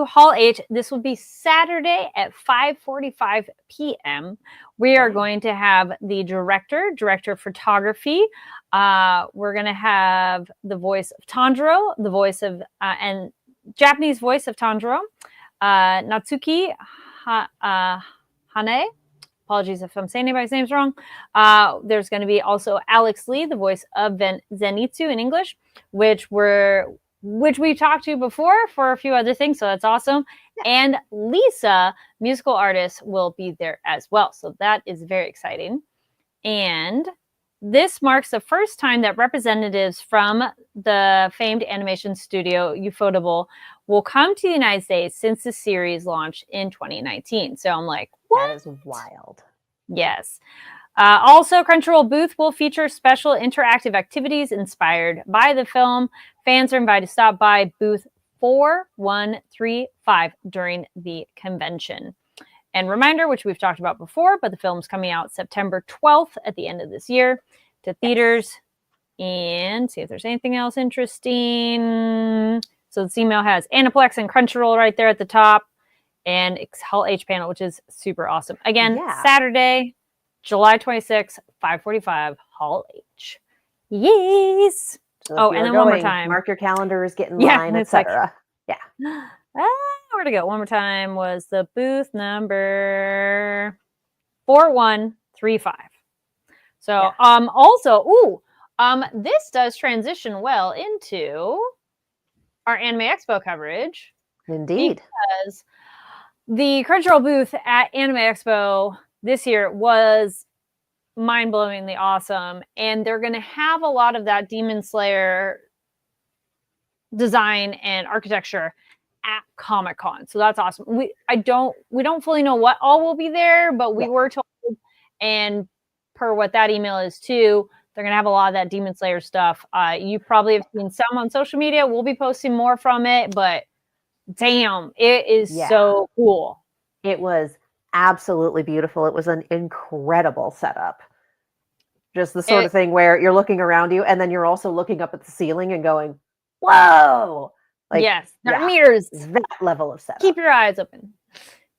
Hall H, this will be Saturday at 5:45 p.m. We are going to have the director of photography. We're going to have the voice of Tanjiro, the voice of, and Japanese voice of Tanjiro, Natsuki Hane. Apologies if I'm saying anybody's names wrong. There's going to be also Alex Lee, the voice of Zenitsu in English, which we talked to before for a few other things, so that's awesome. Yeah. And Lisa, musical artist, will be there as well. So that is very exciting. And this marks the first time that representatives from the famed animation studio Ufotable will come to the United States since the series launched in 2019. So I'm like, what? That is wild. Yes. Also, Crunchyroll booth will feature special interactive activities inspired by the film. Fans are invited to stop by booth 4135 during the convention. And reminder, which we've talked about before, but the film's coming out September 12th at the end of this year to theaters. And see if there's anything else interesting. So this email has Aniplex and Crunchyroll right there at the top, and Hall H panel, which is super awesome. Again, Saturday, July 26th, 5:45, Hall H. Yes. So and then one more time. Mark your calendars, get in line, etc. Like, where to go? One more time was the booth number 4135. So also, this does transition well into our Anime Expo coverage. Indeed. Because the Crunchyroll booth at Anime Expo this year was mind-blowingly awesome, and they're going to have a lot of that Demon Slayer design and architecture at Comic-Con. So that's awesome. We don't fully know what all will be there, but we were told, and per what that email is too, they're going to have a lot of that Demon Slayer stuff. You probably have seen some on social media. We'll be posting more from it, but damn, it is so cool. It was absolutely beautiful. It was an incredible setup. Just the sort of thing where you're looking around you and then you're also looking up at the ceiling and going, whoa. Like, yes, there are mirrors. That level of setup. Keep your eyes open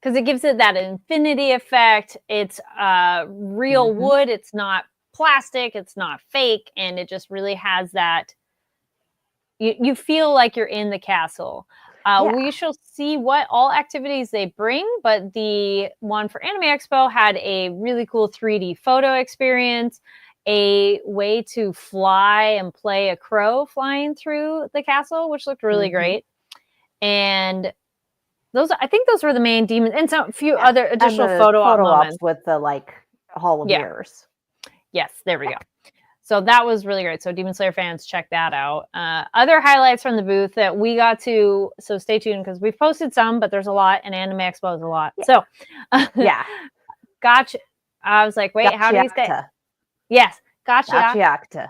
because it gives it that infinity effect. It's real wood. It's not plastic. It's not fake. And it just really has that. You feel like you're in the castle. We shall see what all activities they bring, but the one for Anime Expo had a really cool 3D photo experience, a way to fly and play a crow flying through the castle, which looked really great. And I think those were the main demons, and some few other additional photo ops with the Hall of Mirrors. Yes, there we go. So that was really great. So Demon Slayer fans, check that out. Other highlights from the booth that we got to, so stay tuned because we've posted some, but there's a lot, and Anime Expo is a lot. Yeah. So, gotcha. I was like, wait, how do you say? Yes, Gachiakta.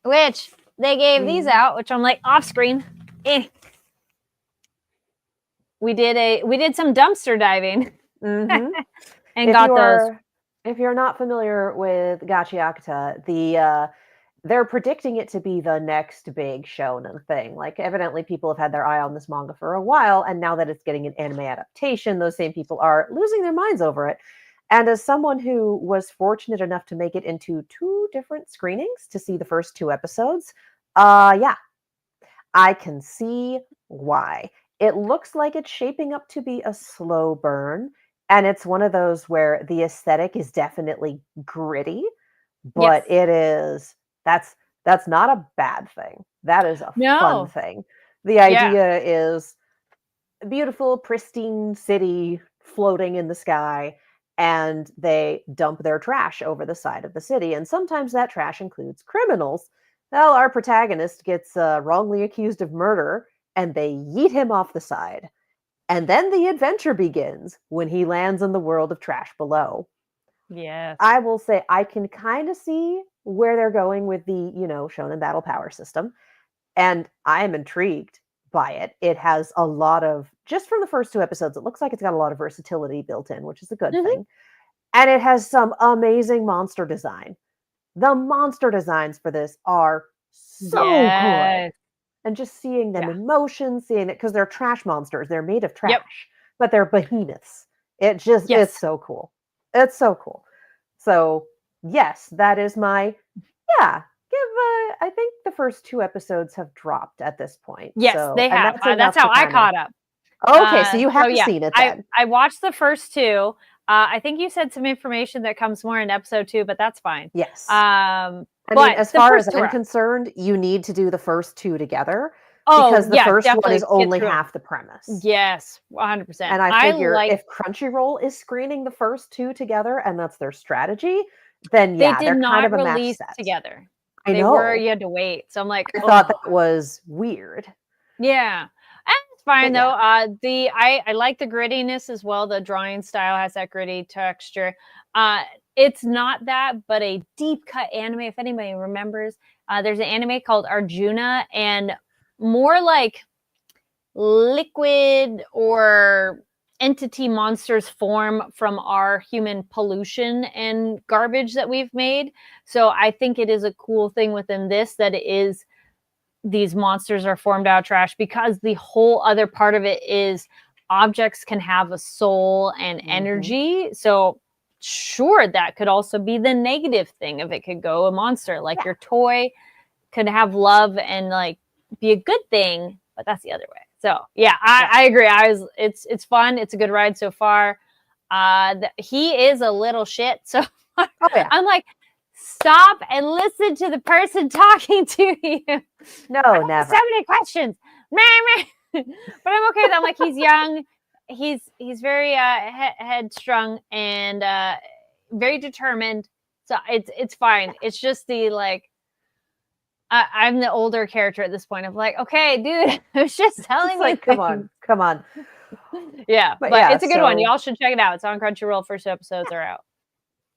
Which they gave these out, which I'm like off screen. We did some dumpster diving Mm-hmm. and got those. If you're not familiar with Gachiakta, they're predicting it to be the next big shonen thing. Like, evidently people have had their eye on this manga for a while, and now that it's getting an anime adaptation, those same people are losing their minds over it. And as someone who was fortunate enough to make it into 2 different screenings to see the first 2 episodes, yeah, I can see why. It looks like it's shaping up to be a slow burn, and it's one of those where the aesthetic is definitely gritty, but that's not a bad thing. That is a fun thing. The idea is a beautiful, pristine city floating in the sky, and they dump their trash over the side of the city, and sometimes that trash includes criminals. Well, our protagonist gets wrongly accused of murder, and they yeet him off the side. And then the adventure begins when he lands in the world of trash below. Yes. I will say I can kind of see where they're going with the, shonen battle power system, and I am intrigued by it. It has a lot of, just from the first 2 episodes, it looks like it's got a lot of versatility built in, which is a good thing. And it has some amazing monster design. The monster designs for this are so good. And just seeing them in motion, seeing it, because they're trash monsters. They're made of trash, but they're behemoths. It's so cool. It's so cool. So, yes, that is my, I think the first 2 episodes have dropped at this point. Yes, so, they have. That's how I caught up. Okay, so you haven't seen it then. I watched the first 2. I think you said some information that comes more in episode 2, but that's fine. Yes. As far as I'm concerned, you need to do the first 2 together. Because the first one is only half the premise. Yes, 100%. And I figure if Crunchyroll is screening the first 2 together and that's their strategy, then they did they're not kind of a release match set together. I know. You had to wait. So I'm like, I thought that was weird. Yeah. And it's fine though. I like the grittiness as well. The drawing style has that gritty texture. It's not that, but a deep cut anime. If anybody remembers, there's an anime called Arjuna, and more like liquid or entity monsters form from our human pollution and garbage that we've made. So I think it is a cool thing within this that it is these monsters are formed out of trash, because the whole other part of it is objects can have a soul and energy. So sure, that could also be the negative thing if it could go a monster. Like your toy could have love and like be a good thing, but that's the other way. So I agree. It's fun. It's a good ride so far. He is a little shit. So I'm like, stop and listen to the person talking to you. No, never. So many questions. But I'm okay with that. I'm like, he's young. He's very headstrong and very determined. So it's fine. It's just the like, I'm the older character at this point. I'm like, okay, dude, I was just telling you. Come on. Yeah, but it's a good one. Y'all should check it out. It's on Crunchyroll. First 2 episodes are out.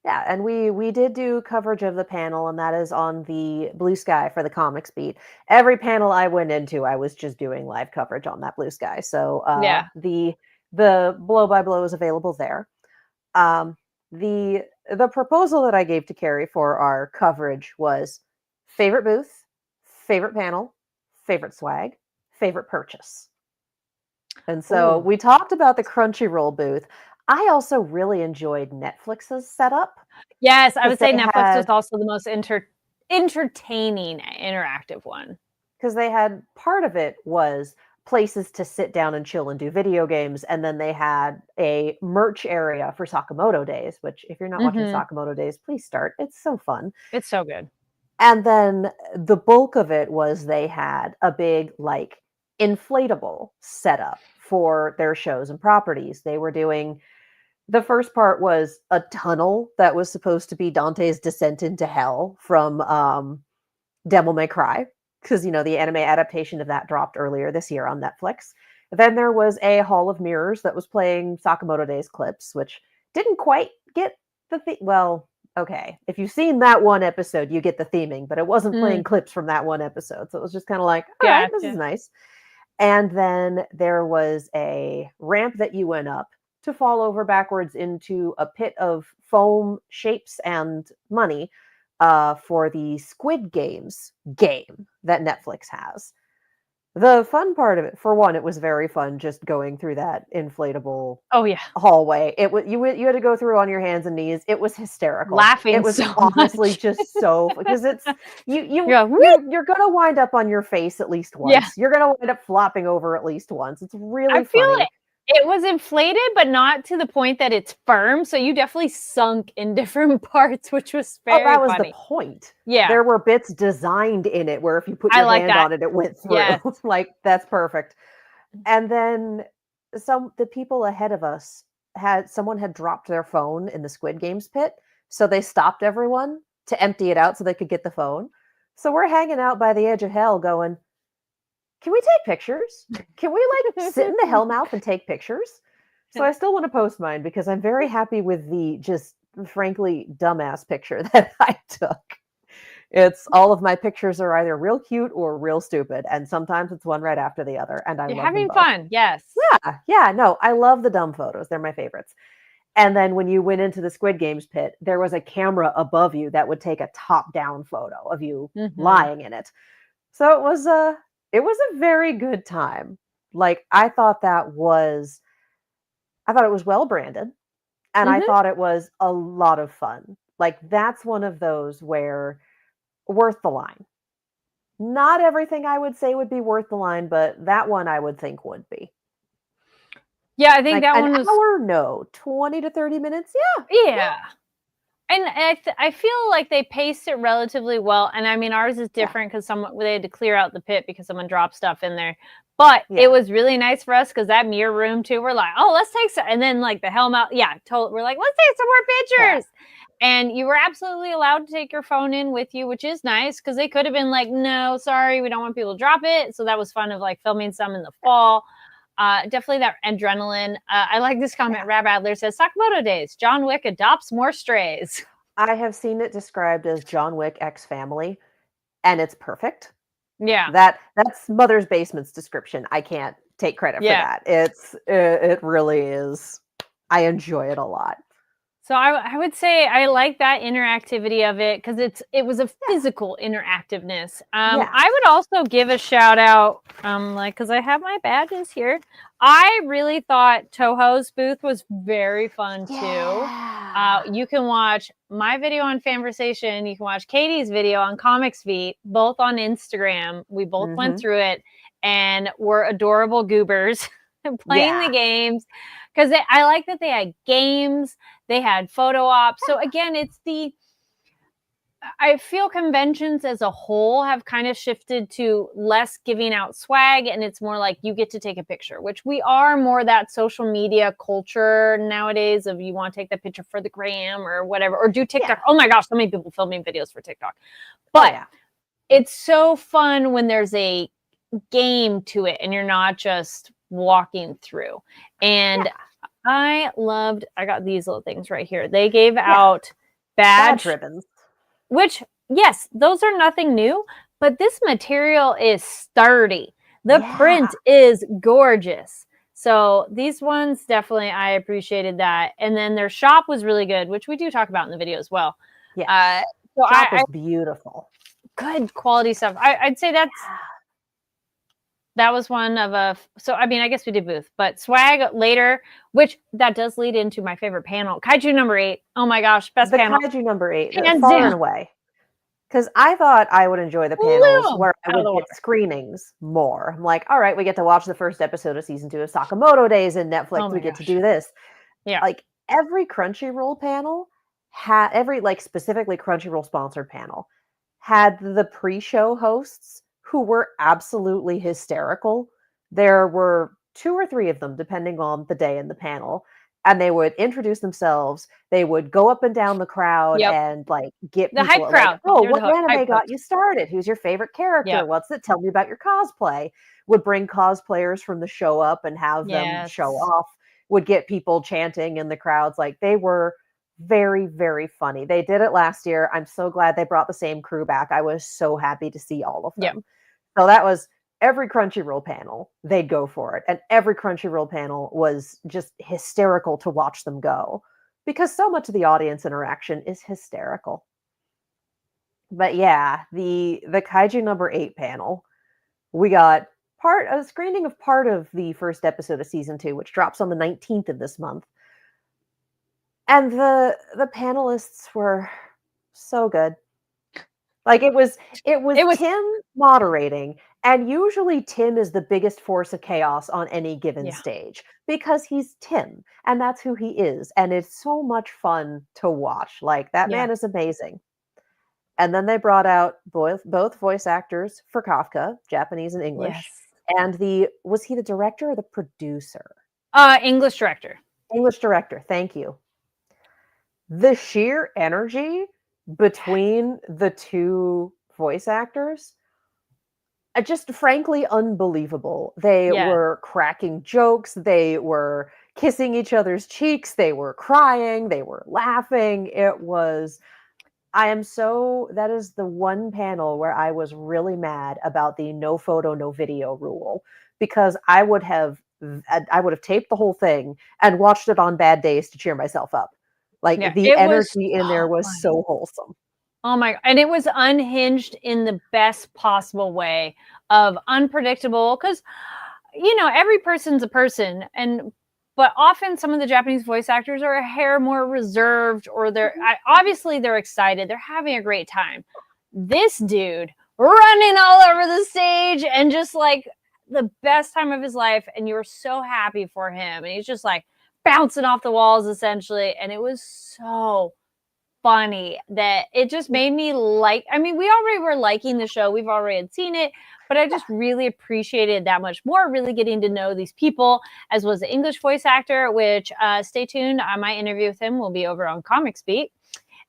Yeah, and we did do coverage of the panel, and that is on the Blue Sky for the Comics Beat. Every panel I went into, I was just doing live coverage on that Blue Sky. So the blow by blow is available there. The proposal that I gave to Carrie for our coverage was favorite booth, favorite panel, favorite swag, favorite purchase. And so we talked about the Crunchyroll booth. I also really enjoyed Netflix's setup. Yes, I would say Netflix was also the most entertaining interactive one. Because they had, part of it was places to sit down and chill and do video games, and then they had a merch area for Sakamoto Days, which if you're not watching Sakamoto Days, please start. It's so fun. It's so good. And then the bulk of it was they had a big like inflatable setup for their shows and properties. They were doing, the first part was a tunnel that was supposed to be Dante's descent into hell from Devil May Cry, because the anime adaptation of that dropped earlier this year on Netflix. Then there was a Hall of Mirrors that was playing Sakamoto Days clips, which didn't quite get well, okay, if you've seen that one episode, you get the theming, but it wasn't playing clips from that one episode. So it was just kind of like, all right, this is nice. And then there was a ramp that you went up to fall over backwards into a pit of foam shapes and money for the Squid Games game that Netflix has. The fun part of it, for one, it was very fun just going through that inflatable hallway. It was you had to go through on your hands and knees. It was hysterical. Laughing It was so honestly much. just so because it's you're gonna wind up on your face at least once. Yeah. You're gonna wind up flopping over at least once. It's really I feel funny. it was inflated, but not to the point that it's firm. So you definitely sunk in different parts, which was very that was funny. the point. Yeah. There were bits designed in it where if you put your hand on it, it went through. Yes. Like, that's perfect. And then the people ahead of us someone had dropped their phone in the Squid Games pit. So they stopped everyone to empty it out so they could get the phone. So we're hanging out by the edge of hell going, can we take pictures? Can we like sit in the hellmouth and take pictures? So I still want to post mine because I'm very happy with the just frankly dumbass picture that I took. It's all of my pictures are either real cute or real stupid, and sometimes it's one right after the other. And You're love having them both. fun, yes. Yeah, no, I love the dumb photos. They're my favorites. And then when you went into the Squid Games pit, there was a camera above you that would take a top-down photo of you lying in it. So it was a very good time. Like, I thought it was well branded, and I thought it was a lot of fun. Like, that's one of those where worth the line. Not everything I would say would be worth the line, but that one I would think would be. Yeah, I think like that one was an hour, no, 20 to 30 minutes. Yeah. And I feel like they paced it relatively well. And I mean, ours is different because they had to clear out the pit because someone dropped stuff in there. But it was really nice for us because that mirror room too, we're like, oh, let's take some. And then like the helmet, we're like, let's take some more pictures. And you were absolutely allowed to take your phone in with you, which is nice because they could have been like, no, sorry, we don't want people to drop it. So that was fun of like filming some in the fall. Definitely that adrenaline. I like this comment. Rab Adler says, Sakamoto days. John Wick adopts more strays. I have seen it described as John Wick X Family, and it's perfect. Yeah. That's Mother's Basement's description. I can't take credit for that. It really is. I enjoy it a lot. So I would say I like that interactivity of it because it was a physical interactiveness. I would also give a shout out, because I have my badges here. I really thought Toho's booth was very fun too. You can watch my video on Fanversation. You can watch Katie's video on Comics Feet, both on Instagram. We both went through it, and we're adorable goobers playing the games. Because I like that they had games, they had photo ops. So again, I feel conventions as a whole have kind of shifted to less giving out swag, and it's more like you get to take a picture, which we are more that social media culture nowadays of you want to take the picture for the gram or whatever, or do TikTok. Oh my gosh, so many people filming videos for TikTok. But it's so fun when there's a game to it and you're not just walking through. And I got these little things right here. They gave out badge ribbons, which, yes, those are nothing new, but this material is sturdy. The print is gorgeous. So these ones, definitely, I appreciated that. And then their shop was really good, which we do talk about in the video as well. Yeah. Shop is beautiful. Good quality stuff. I'd say that was one of so I mean, I guess we did booth, but swag later, which that does lead into my favorite panel, Kaiju number 8. Oh my gosh, best panel. Kaiju number 8, far and away. Because I thought I would enjoy the panels where I would get screenings more. I'm like, all right, we get to watch the first episode of season 2 of Sakamoto Days in Netflix. We get to do this. Yeah. Like every Crunchyroll panel every like specifically Crunchyroll sponsored panel had the pre-show hosts who were absolutely hysterical. There were 2 or 3 of them, depending on the day in the panel, and they would introduce themselves. They would go up and down the crowd and like get the people hype crowd. Like, oh, what anime got you started? Who's your favorite character? What's it? Tell me about your cosplay. Would bring cosplayers from the show up and have them show off. Would get people chanting in the crowds. Like, they were very, very funny. They did it last year. I'm so glad they brought the same crew back. I was so happy to see all of them. Yep. So that was every Crunchyroll panel, they'd go for it. And every Crunchyroll panel was just hysterical to watch them go because so much of the audience interaction is hysterical. But yeah, the Kaiju number 8 panel, we got a screening of part of the first episode of season 2, which drops on the 19th of this month. And the panelists were so good. Like it was Tim moderating, and usually Tim is the biggest force of chaos on any given stage because he's Tim and that's who he is, and it's so much fun to watch. Like that man is amazing. And then they brought out both voice actors for Kafka, Japanese and English. And was he the director or the producer? English director. English director, thank you. The sheer energy between the two voice actors, just frankly unbelievable. They were cracking jokes, they were kissing each other's cheeks, they were crying, they were laughing. That is the one panel where I was really mad about the no photo, no video rule, because I would have taped the whole thing and watched it on bad days to cheer myself up. Like the energy in there was so wholesome. Oh my, and it was unhinged in the best possible way of unpredictable, because every person's a person, but often some of the Japanese voice actors are a hair more reserved, or obviously they're excited, they're having a great time. This dude running all over the stage and just like the best time of his life, and you're so happy for him, and he's just like bouncing off the walls essentially, and it was so funny that it just made me we already were liking the show, we've already seen it, but I just really appreciated that much more, really getting to know these people, as was the English voice actor, which stay tuned, my interview with him will be over on Comics Beat,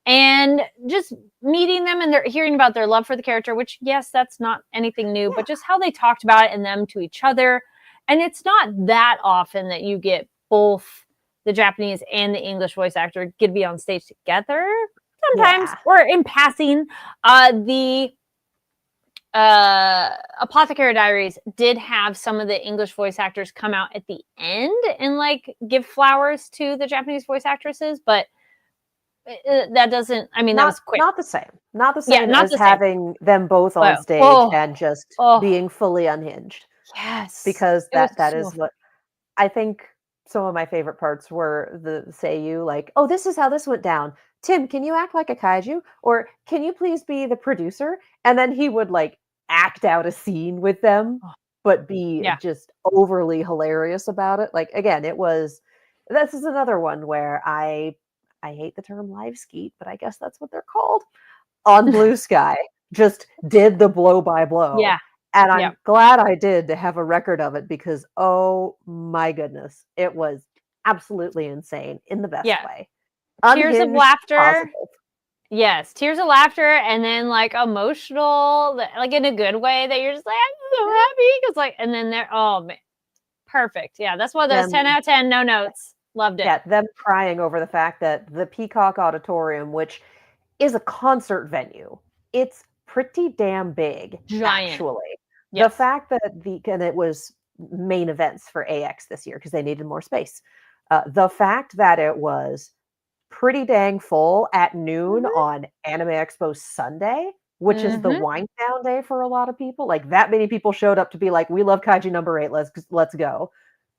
and just meeting them and hearing about their love for the character, which yes, that's not anything new, but just how they talked about it and them to each other. And it's not that often that you get both the Japanese and the English voice actor get to be on stage together. Sometimes, or in passing. The Apothecary Diaries did have some of the English voice actors come out at the end and like give flowers to the Japanese voice actresses, but that doesn't. I mean, that was quick. Not the same. Not the same as having them both on stage and just being fully unhinged. Yes, because that is what I think. Some of my favorite parts were the Seiyu, like, oh, this is how this went down. Tim, can you act like a kaiju? Or can you please be the producer? And then he would like act out a scene with them, but be just overly hilarious about it. Like, again, this is another one where I hate the term live skeet, but I guess that's what they're called. On Blue Sky, just did the blow by blow. Yeah. And I'm glad I did to have a record of it, because, oh my goodness, it was absolutely insane in the best way. Tears of laughter. Positive. Yes, tears of laughter, and then like emotional, like in a good way that you're just like, I'm so happy. Because like, and then man, perfect. Yeah, that's one of those 10 out of 10, no notes. Loved it. Yeah, them crying over the fact that the Peacock Auditorium, which is a concert venue, it's pretty damn big, giant. Actually. Yes. The fact that and it was main events for AX this year because they needed more space. The fact that it was pretty dang full at noon on Anime Expo Sunday, which is the wind down day for a lot of people. Like that many people showed up to be like, we love Kaiju number 8. Let's go.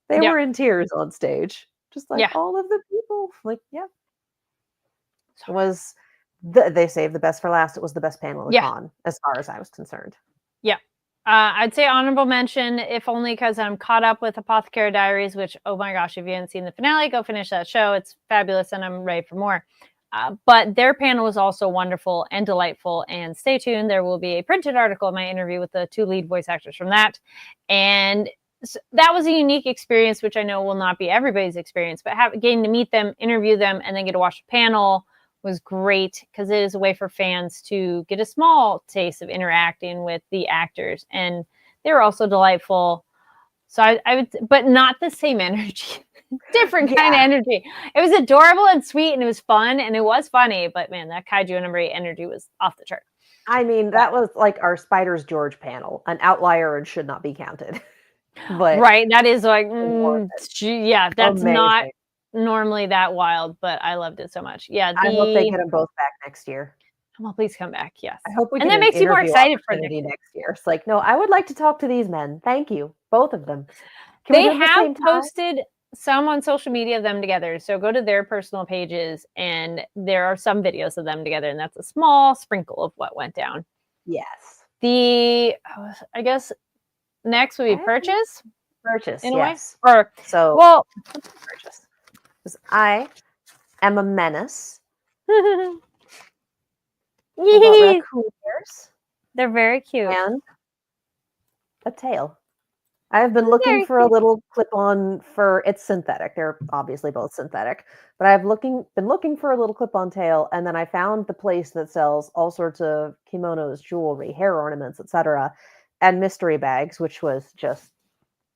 They were in tears on stage. Just like all of the people. Like, it was they saved the best for last. It was the best panel of the con, as far as I was concerned. Yeah. I'd say honorable mention, if only because I'm caught up with Apothecary Diaries, which, oh my gosh, if you haven't seen the finale, go finish that show. It's fabulous, and I'm ready for more. But their panel was also wonderful and delightful, and stay tuned. There will be a printed article in my interview with the 2 lead voice actors from that. And that was a unique experience, which I know will not be everybody's experience, but getting to meet them, interview them, and then get to watch the panel was great, because it is a way for fans to get a small taste of interacting with the actors, and they were also delightful. So I would, but not the same energy different kind of energy. It was adorable and sweet, and it was fun, and it was funny. But man, that kaiju number 8 energy was off the chart. I mean, that was like our Spiders George panel, an outlier and should not be counted. But right, that is like, that's amazing. not normally that wild, but I loved it so much. Yeah, I hope they get them both back next year. Well, please come back. Yes, I hope we and get that makes you more excited for next year. It's like, no, I would like to talk to these men. Thank you, both of them. They have posted some on social media of them together, so go to their personal pages, and there are some videos of them together, and that's a small sprinkle of what went down. Yes. I guess next would be purchase. Purchase, in yes. a way, or so well, purchase. Because I am a menace. Raccoon ears. They're very cute. And a tail. I have been looking for a little clip-on fur. It's synthetic. They're obviously both synthetic. But I've been looking for a little clip-on tail, and then I found the place that sells all sorts of kimonos, jewelry, hair ornaments, etc., and mystery bags, which was just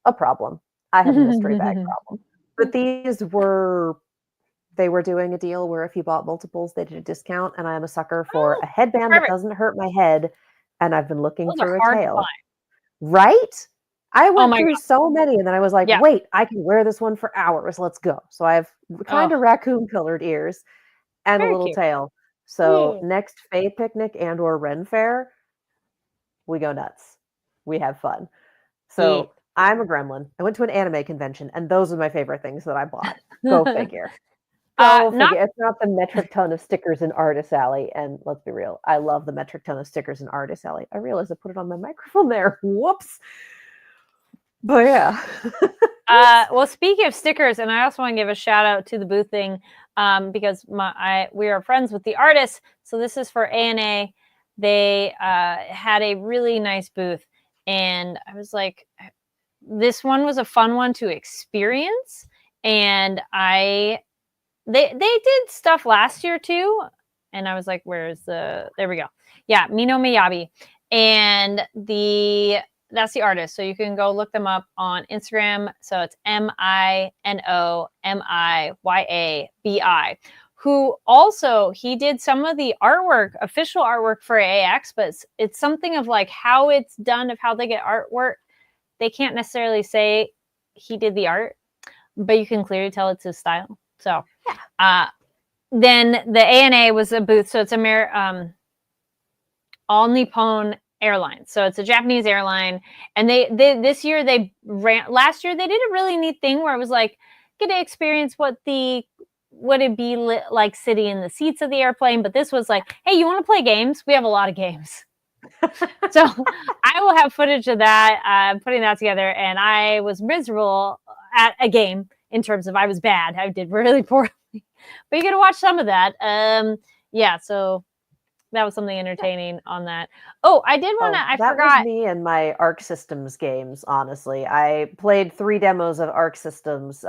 a problem. I have a mystery bag problem. But they were doing a deal where if you bought multiples, they did a discount, and I am a sucker for a headband that doesn't hurt my head, and I've been looking for a tail. Right? I went through so many, and then I was like, wait, I can wear this one for hours. Let's go. So I have kind of raccoon-colored ears and a little tail. So next Fae Picnic and or Ren Fair, we go nuts. We have fun. So I'm a gremlin. I went to an anime convention, and those are my favorite things that I bought. Go figure. It's not the metric ton of stickers in Artist Alley, and let's be real, I love the metric ton of stickers in Artist Alley. I realized I put it on my microphone there. Whoops. But yeah. Well, speaking of stickers, and I also want to give a shout out to the booth thing because we are friends with the artists. So this is for ANA. They had a really nice booth, and I was like, this one was a fun one to experience, and they did stuff last year too, and I was like, there we go. Yeah, Mino Miyabi, and that's the artist. So you can go look them up on Instagram. So it's MINOMIYABI, who also, he did some of the artwork, official artwork for AX, but it's something of like how it's done, of how they get artwork. They can't necessarily say he did the art, but you can clearly tell it's his style. So then the ANA was a booth. So it's All Nippon Airlines. So it's a Japanese airline. And last year they did a really neat thing where it was like, get to experience what it'd be like sitting in the seats of the airplane. But this was like, hey, you want to play games? We have a lot of games. So I will have footage of that, putting that together. And I was miserable at a game in terms of I was bad. I did really poorly. But you get to watch some of that. So that was something entertaining on that. Oh, I did want to, I forgot. That was me and my Arc Systems games, honestly. I played 3 demos of Arc Systems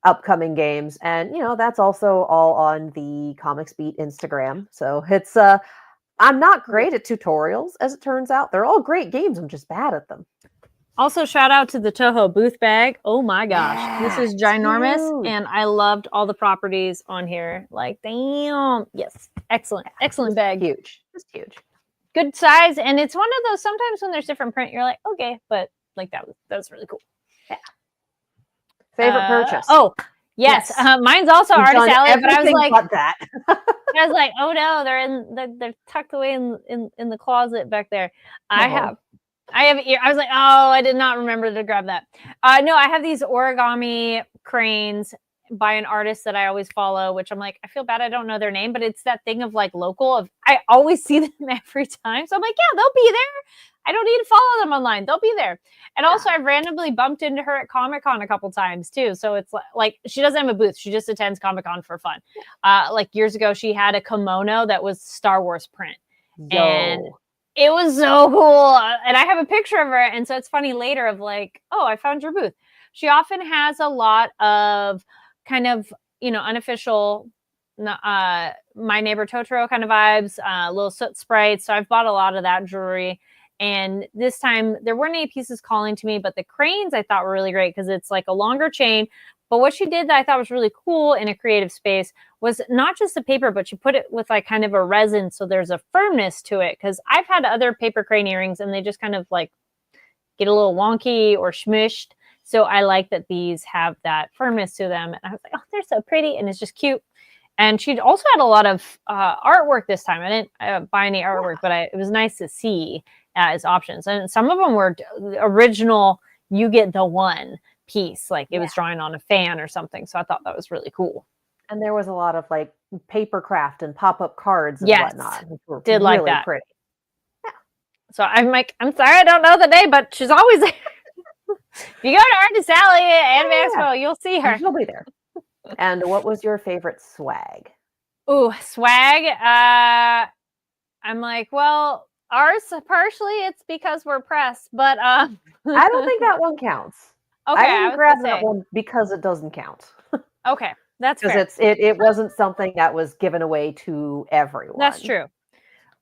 upcoming games. And, that's also all on the Comics Beat Instagram. So it's, I'm not great at tutorials, as it turns out. They're all great games. I'm just bad at them. Also, shout out to the Toho booth bag. Oh my gosh, this is ginormous, and I loved all the properties on here. Like, damn, yes, excellent bag. Huge, just huge, good size, and it's one of those. Sometimes when there's different print, you're like, okay, but like that was really cool. Yeah. Favorite purchase? Oh, yes. Mine's also Artist Alley, but I was like, that. I was like, oh no, they're tucked away in the closet back there. I have I was like, oh, I did not remember to grab that. No, I have these origami cranes by an artist that I always follow, which I'm like, I feel bad I don't know their name, but it's that thing of like local. I always see them every time. So I'm like, yeah, they'll be there. I don't need to follow them online. They'll be there. And also I've randomly bumped into her at Comic-Con a couple times too. So it's like she doesn't have a booth. She just attends Comic-Con for fun. Like years ago, she had a kimono that was Star Wars print. And it was so cool. And I have a picture of her. And so it's funny later of like, oh, I found your booth. She often has a lot of kind of, unofficial, My Neighbor Totoro kind of vibes, little soot sprites. So I've bought a lot of that jewelry. And this time there weren't any pieces calling to me, but the cranes I thought were really great because it's like a longer chain, But what she did that I thought was really cool in a creative space was not just the paper, but she put it with like kind of a resin, so there's a firmness to it. Because I've had other paper crane earrings, and they just kind of like get a little wonky or smushed. So I like that these have that firmness to them. And I was like, oh, they're so pretty, and it's just cute. And she also had a lot of artwork this time. I didn't buy any artwork, but it was nice to see as options. And some of them were original, you get the one piece, like it was drawing on a fan or something. So I thought that was really cool. And there was a lot of like paper craft and pop-up cards and whatnot. Did really like that. Pretty. Yeah. So I'm like, I'm sorry I don't know the name, but she's always there. If you go to Artist Alley at Anime Expo, you'll see her. She'll be there. And what was your favorite swag? Ooh, swag. I'm like, well, ours partially it's because we're press, but I don't think that one counts. Okay, I didn't grab that one because it doesn't count. Okay, that's fair. Because it wasn't something that was given away to everyone. That's true.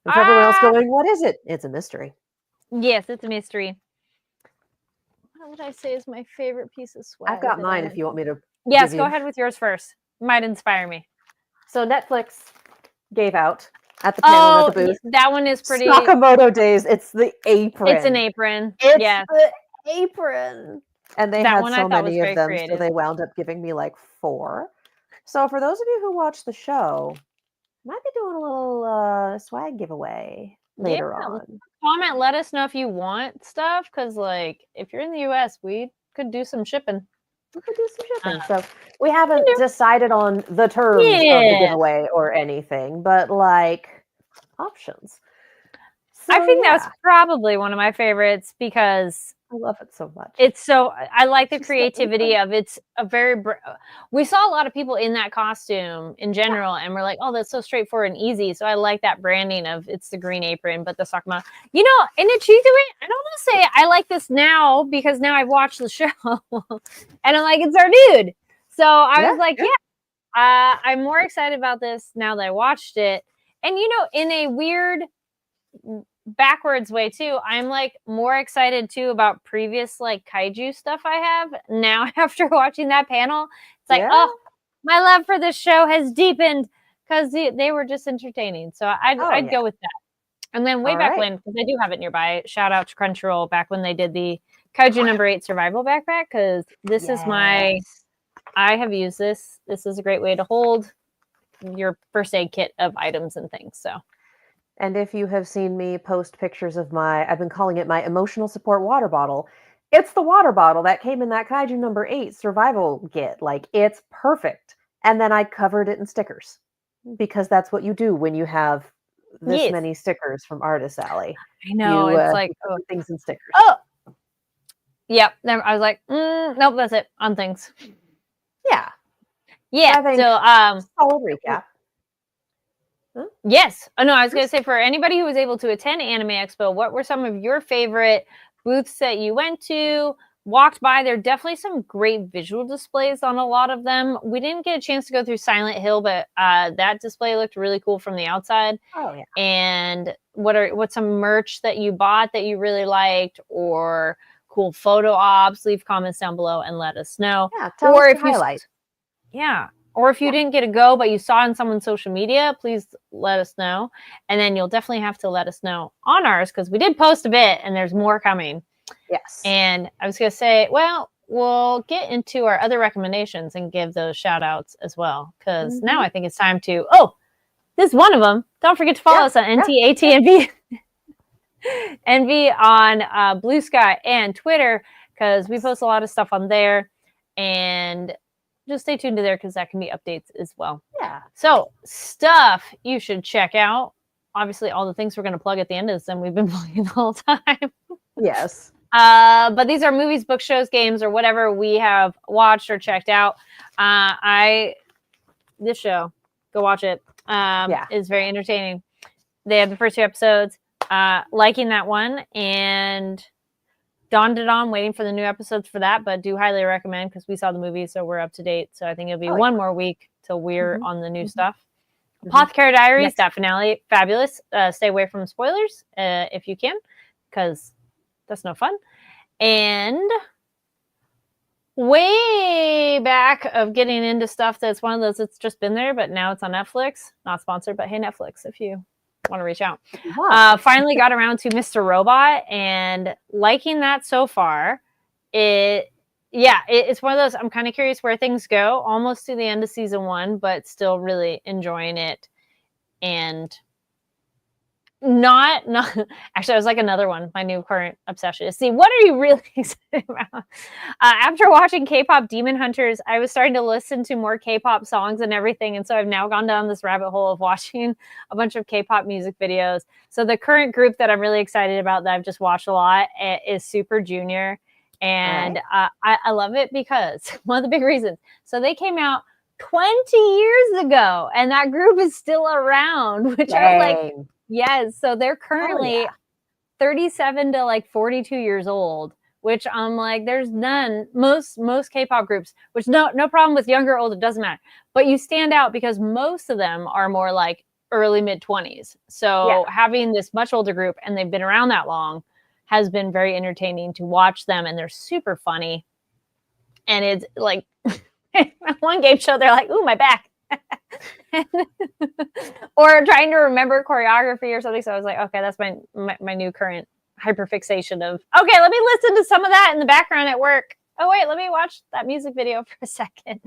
With everyone else going, what is it? It's a mystery. Yes, it's a mystery. What would I say is my favorite piece of swag? I've got mine if you want me to. Yes, go ahead with yours first. Might inspire me. So Netflix gave out at the panel at the booth. That one is pretty. Sakamoto Days. It's the apron. It's an apron. It's yes. the apron. And they had so many of them, creative. so they wound up giving me like 4. So for those of you who watch the show, might be doing a little swag giveaway later on. Comment, let us know if you want stuff, because like if you're in the US, we could do some shipping. We could do some shipping. So we haven't decided on the terms of the giveaway or anything, but like options. So, I think that's probably one of my favorites because I love it so much. It's so, I like the creativity of it's a very, we saw a lot of people in that costume in general, and we're like, oh, that's so straightforward and easy. So I like that branding of it's the green apron, but the Sakuma, you know, and it's easy. I don't want to say I like this now because now I've watched the show and I'm like, it's our dude. So I was like, I'm more excited about this now that I watched it. And, you know, in a weird, backwards way too, I'm like more excited too about previous like kaiju stuff I have now after watching that panel. It's like, oh, my love for this show has deepened because they were just entertaining. So I'd go with that. And then way back when, because I do have it nearby, shout out to Crunchyroll back when they did the Kaiju number 8 survival backpack, because this is I have used this. This is a great way to hold your first aid kit of items and things. So. And if you have seen me post pictures of I've been calling it my emotional support water bottle. It's the water bottle that came in that Kaiju number 8 survival kit. Like, it's perfect. And then I covered it in stickers because that's what you do when you have this many stickers from Artist Alley. I know. It's like things in stickers. Oh, yep. I was like, nope, that's it on things. Yeah. Yeah. So, solid recap. Yes. Oh, no, I was going to say for anybody who was able to attend Anime Expo, what were some of your favorite booths that you went to, walked by? There are definitely some great visual displays on a lot of them. We didn't get a chance to go through Silent Hill, but that display looked really cool from the outside. Oh, yeah. And what's some merch that you bought that you really liked, or cool photo ops? Leave comments down below and let us know. Yeah, tell us your highlight. Yeah. Or if you didn't get to go, but you saw on someone's social media, please let us know. And then you'll definitely have to let us know on ours, because we did post a bit and there's more coming. Yes. And I was going to say, well, we'll get into our other recommendations and give those shout outs as well. Because now I think it's time to, this is one of them. Don't forget to follow us on NTATNV. NV on Blue Sky and Twitter, because we post a lot of stuff on there. And just stay tuned to there, because that can be updates as well. Yeah. So stuff you should check out. Obviously, all the things we're going to plug at the end is them we've been plugging the whole time. Yes. But these are movies, book shows, games, or whatever we have watched or checked out. This show, go watch it. Is very entertaining. They have the first 2 episodes. Liking that one, and dawned it on, waiting for the new episodes for that, but do highly recommend, because we saw the movie, so we're up to date. So I think it'll be one more week till we're on the new stuff. Apothecary Diaries, that finale, fabulous. Stay away from spoilers if you can, because that's no fun. And way back of getting into stuff that's one of those that's just been there, but now it's on Netflix. Not sponsored, but hey, Netflix, if you want to reach out. Finally got around to Mr. Robot and liking that so far. It's one of those, I'm kind of curious where things go, almost to the end of season 1, but still really enjoying it. And not actually, I was like another one, my new current obsession is see, what are you really excited about? After watching K-pop Demon Hunters, I was starting to listen to more K-pop songs and everything, and so I've now gone down this rabbit hole of watching a bunch of K-pop music videos. So the current group that I'm really excited about that I've just watched a lot is Super Junior, and I love it because one of the big reasons, so they came out 20 years ago and that group is still around, which I was like, yes, so they're currently 37 to like 42 years old, which I'm like, there's none, most K-pop groups, which no problem with younger or old, it doesn't matter. But you stand out because most of them are more like early mid-20s. So having this much older group and they've been around that long has been very entertaining to watch them, and they're super funny. And it's like one game show, they're like, ooh, my back. Or trying to remember choreography or something. So I was like, okay, that's my new current hyperfixation of, okay, let me listen to some of that in the background at work. Oh, wait, let me watch that music video for a second.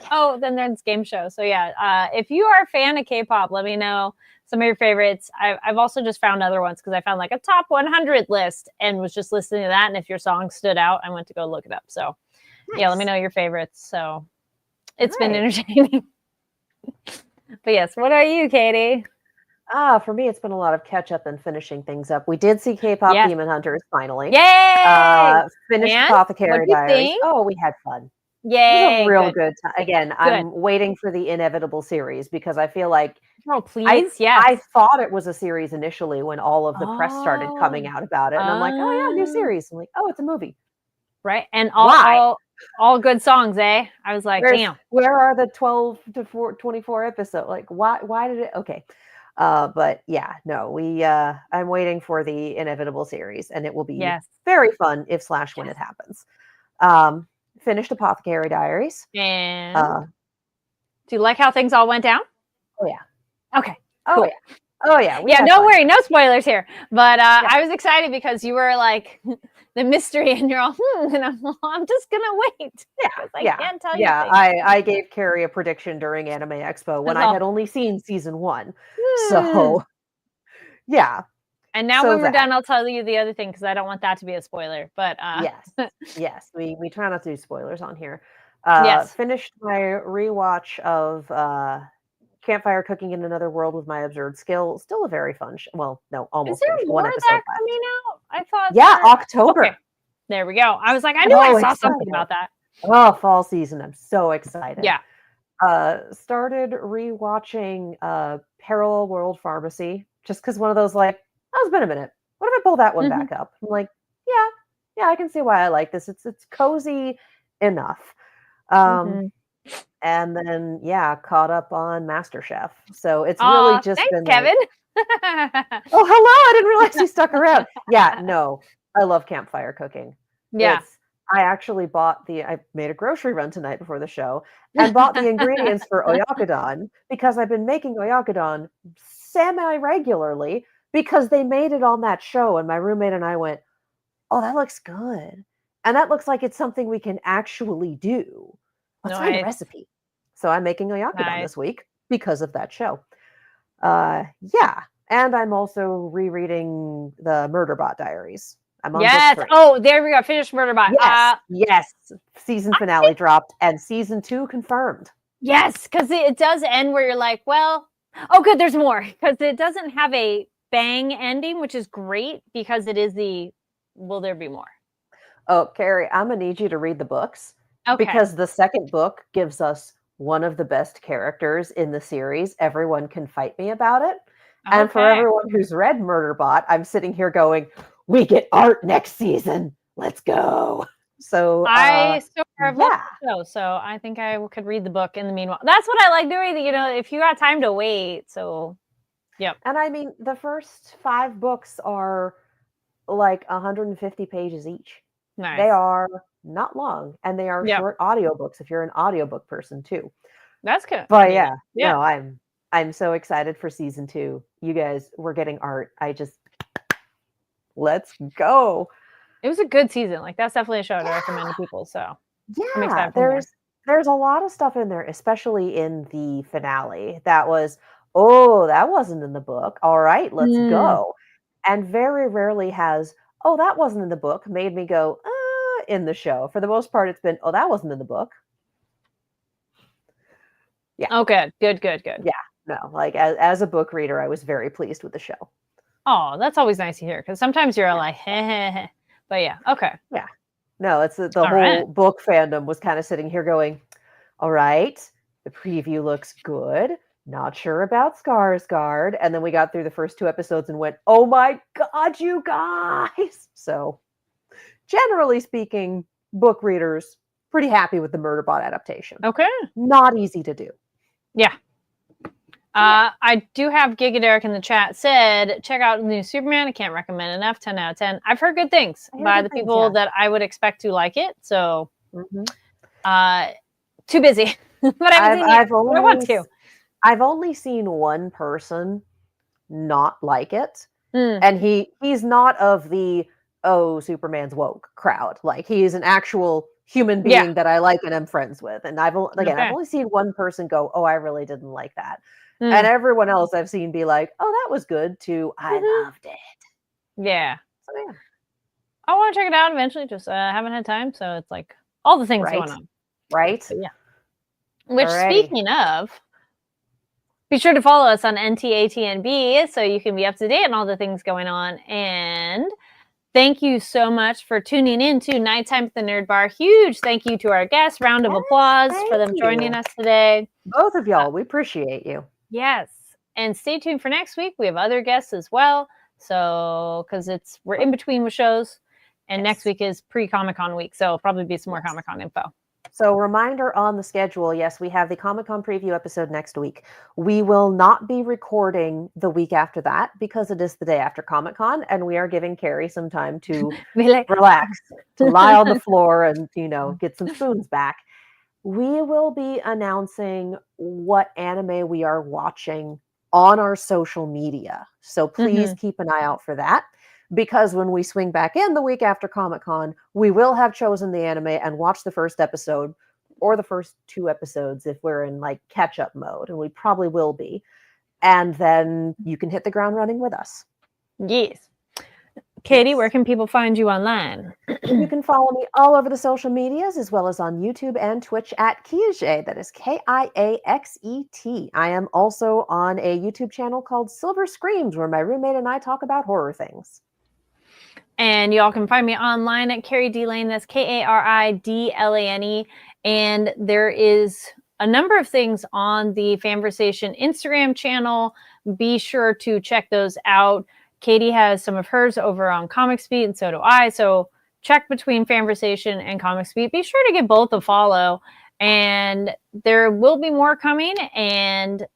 Oh, then there's game show. So yeah, if you are a fan of K-pop, let me know some of your favorites. I've also just found other ones because I found like a top 100 list and was just listening to that. And if your song stood out, I went to go look it up. So yeah, let me know your favorites. So it's been entertaining. But yes, what are you, Katie? For me, it's been a lot of catch up and finishing things up. We did see K-pop Demon Hunters finally. Yay! Finished Apothecary Diaries. Oh, we had fun. Yay! It was a real good time. Again, I'm waiting for the inevitable series because I feel like I thought it was a series initially when all of the press started coming out about it, and I'm like, oh yeah, new series. I'm like, oh, it's a movie, right? And all good songs, eh? I was like, damn. Where are the 12 to 24 episodes? Like, why did it? Okay. But yeah, no, I'm waiting for the inevitable series, and it will be very fun when it happens. Finished Apothecary Diaries. And do you like how things all went down? Oh yeah. Okay. Cool. Oh yeah. Oh yeah. Yeah, don't worry, no spoilers here. But I was excited because you were like the mystery, and you're all and I'm just gonna wait. Yeah, can't tell you. Yeah, I gave Carrie a prediction during Anime Expo when I had only seen season 1. So yeah. And now when we're done, I'll tell you the other thing because I don't want that to be a spoiler. But yes, we try not to do spoilers on here. Finished my rewatch of Campfire Cooking in Another World with My Absurd Skill. Still a very fun almost. Is there more of that coming out? I thought. October. Okay. There we go. I was like, I knew I saw something about that. Oh, fall season! I'm so excited. Yeah. Started rewatching Parallel World Pharmacy just because one of those like, oh, it's been a minute. What if I pull that one back up? I'm like, yeah, I can see why I like this. It's cozy enough. And then caught up on MasterChef. So it's really just been Kevin. Oh, hello! I didn't realize you stuck around. Yeah, no, I love campfire cooking. Yeah. I actually I made a grocery run tonight before the show and bought the ingredients for oyakodon because I've been making oyakodon semi-regularly because they made it on that show, and my roommate and I went, oh, that looks good. And that looks like it's something we can actually do. Let's find a recipe. So I'm making oyakodon this week because of that show. And I'm also rereading the Murderbot Diaries. I'm on book 3. Oh, there we go. Finished Murderbot. Yes. Season finale dropped and season 2 confirmed. Yes, because it does end where you're like, well, oh, good, there's more. Because it doesn't have a bang ending, which is great because it is will there be more? Oh, Carrie, I'm going to need you to read the books. Okay. Because the second book gives us one of the best characters in the series. Everyone can fight me about it. Okay. And for everyone who's read Murderbot, I'm sitting here going, we get art next season. Let's go. So I so far have loved the show, so I think I could read the book in the meanwhile. That's what I like doing, if you got time to wait. So, yep. And I mean, the first 5 books are like 150 pages each. Nice. They are not long, and they are Yeah. short audiobooks if you're an audiobook person too. That's good. But Yeah. no, I'm so excited for season 2. You guys, we're getting art. Let's go. It was a good season. Like, that's definitely a show to recommend to people. So I'm Yeah, excited for more. there's a lot of stuff in there, especially in the finale. That was, oh, that wasn't in the book. All right, let's go. And very rarely has, oh, that wasn't in the book, made me go, in the show. For the most part, it's been, oh, that wasn't in the book. Yeah. Oh, good. Yeah. No, like as a book reader, I was very pleased with the show. Oh, that's always nice to hear, because sometimes you're like, heh. But yeah, okay. Yeah. No, it's the whole book fandom was kind of sitting here going, all right, the preview looks good. Not sure about Skarsgård. And then we got through the first 2 episodes and went, oh my God, you guys. So generally speaking, book readers pretty happy with the Murderbot adaptation. Okay. Not easy to do. Yeah. I do have Giga in the chat said, check out the new Superman. I can't recommend enough. 10 out of 10. I've heard good things by the people that I would expect to like it. So, too busy. But I want to. I've only seen one person not like it. And he's not of the, oh, Superman's woke crowd. Like, he's an actual human being that I like and am friends with. And I've only seen one person go, oh, I really didn't like that. And everyone else I've seen be like, oh, that was good too. I loved it. Yeah. So yeah. I want to check it out eventually. Just haven't had time. So it's like all the things going on. Right. But yeah. Which, speaking of, be sure to follow us on NTATNB so you can be up to date on all the things going on. And thank you so much for tuning in to Nighttime at the Nerd Bar. Huge thank you to our guests. Round of applause for them joining us today. Both of y'all, we appreciate you. Yes. And stay tuned for next week. We have other guests as well. So, because we're in between with shows. And next week is pre-Comic-Con week. So it'll probably be some more Comic-Con info. So reminder on the schedule, yes, we have the Comic-Con preview episode next week. We will not be recording the week after that because it is the day after Comic-Con, and we are giving Carrie some time to relax, to lie on the floor and, get some spoons back. We will be announcing what anime we are watching on our social media. So please keep an eye out for that. Because when we swing back in the week after Comic-Con, we will have chosen the anime and watched the first episode or the first 2 episodes if we're in like catch-up mode, and we probably will be. And then you can hit the ground running with us. Yes. Katie, where can people find you online? You can follow me all over the social medias, as well as on YouTube and Twitch at Kiaxet. That is Kiaxet. I am also on a YouTube channel called Silver Screams, where my roommate and I talk about horror things. And y'all can find me online at Carrie D Lane. That's KARIDLANE. And there is a number of things on the Fanversation Instagram channel. Be sure to check those out. Katie has some of hers over on Comic Speed, and so do I. So check between Fanversation and Comic Speed. Be sure to give both a follow. And there will be more coming. And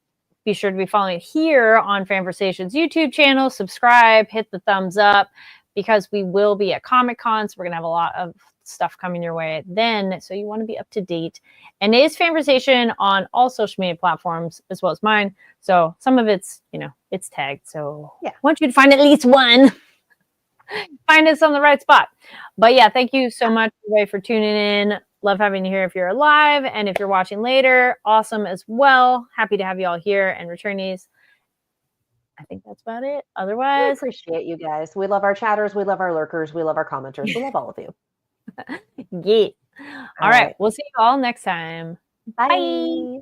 be sure to be following here on Fanversation's YouTube channel. Subscribe, hit the thumbs up, because we will be at Comic-Con. So we're going to have a lot of stuff coming your way then. So you want to be up to date. And it is Fanversation on all social media platforms as well as mine. So some of it's, it's tagged. So I want you to find at least one. Find us on the right spot. But yeah, thank you so much, everybody, for tuning in. Love having you here if you're live. And if you're watching later, awesome as well. Happy to have you all here. And returnees, I think that's about it. Otherwise, we appreciate you guys. We love our chatters. We love our lurkers. We love our commenters. We love all of you. Yeah. All right. We'll see you all next time. Bye.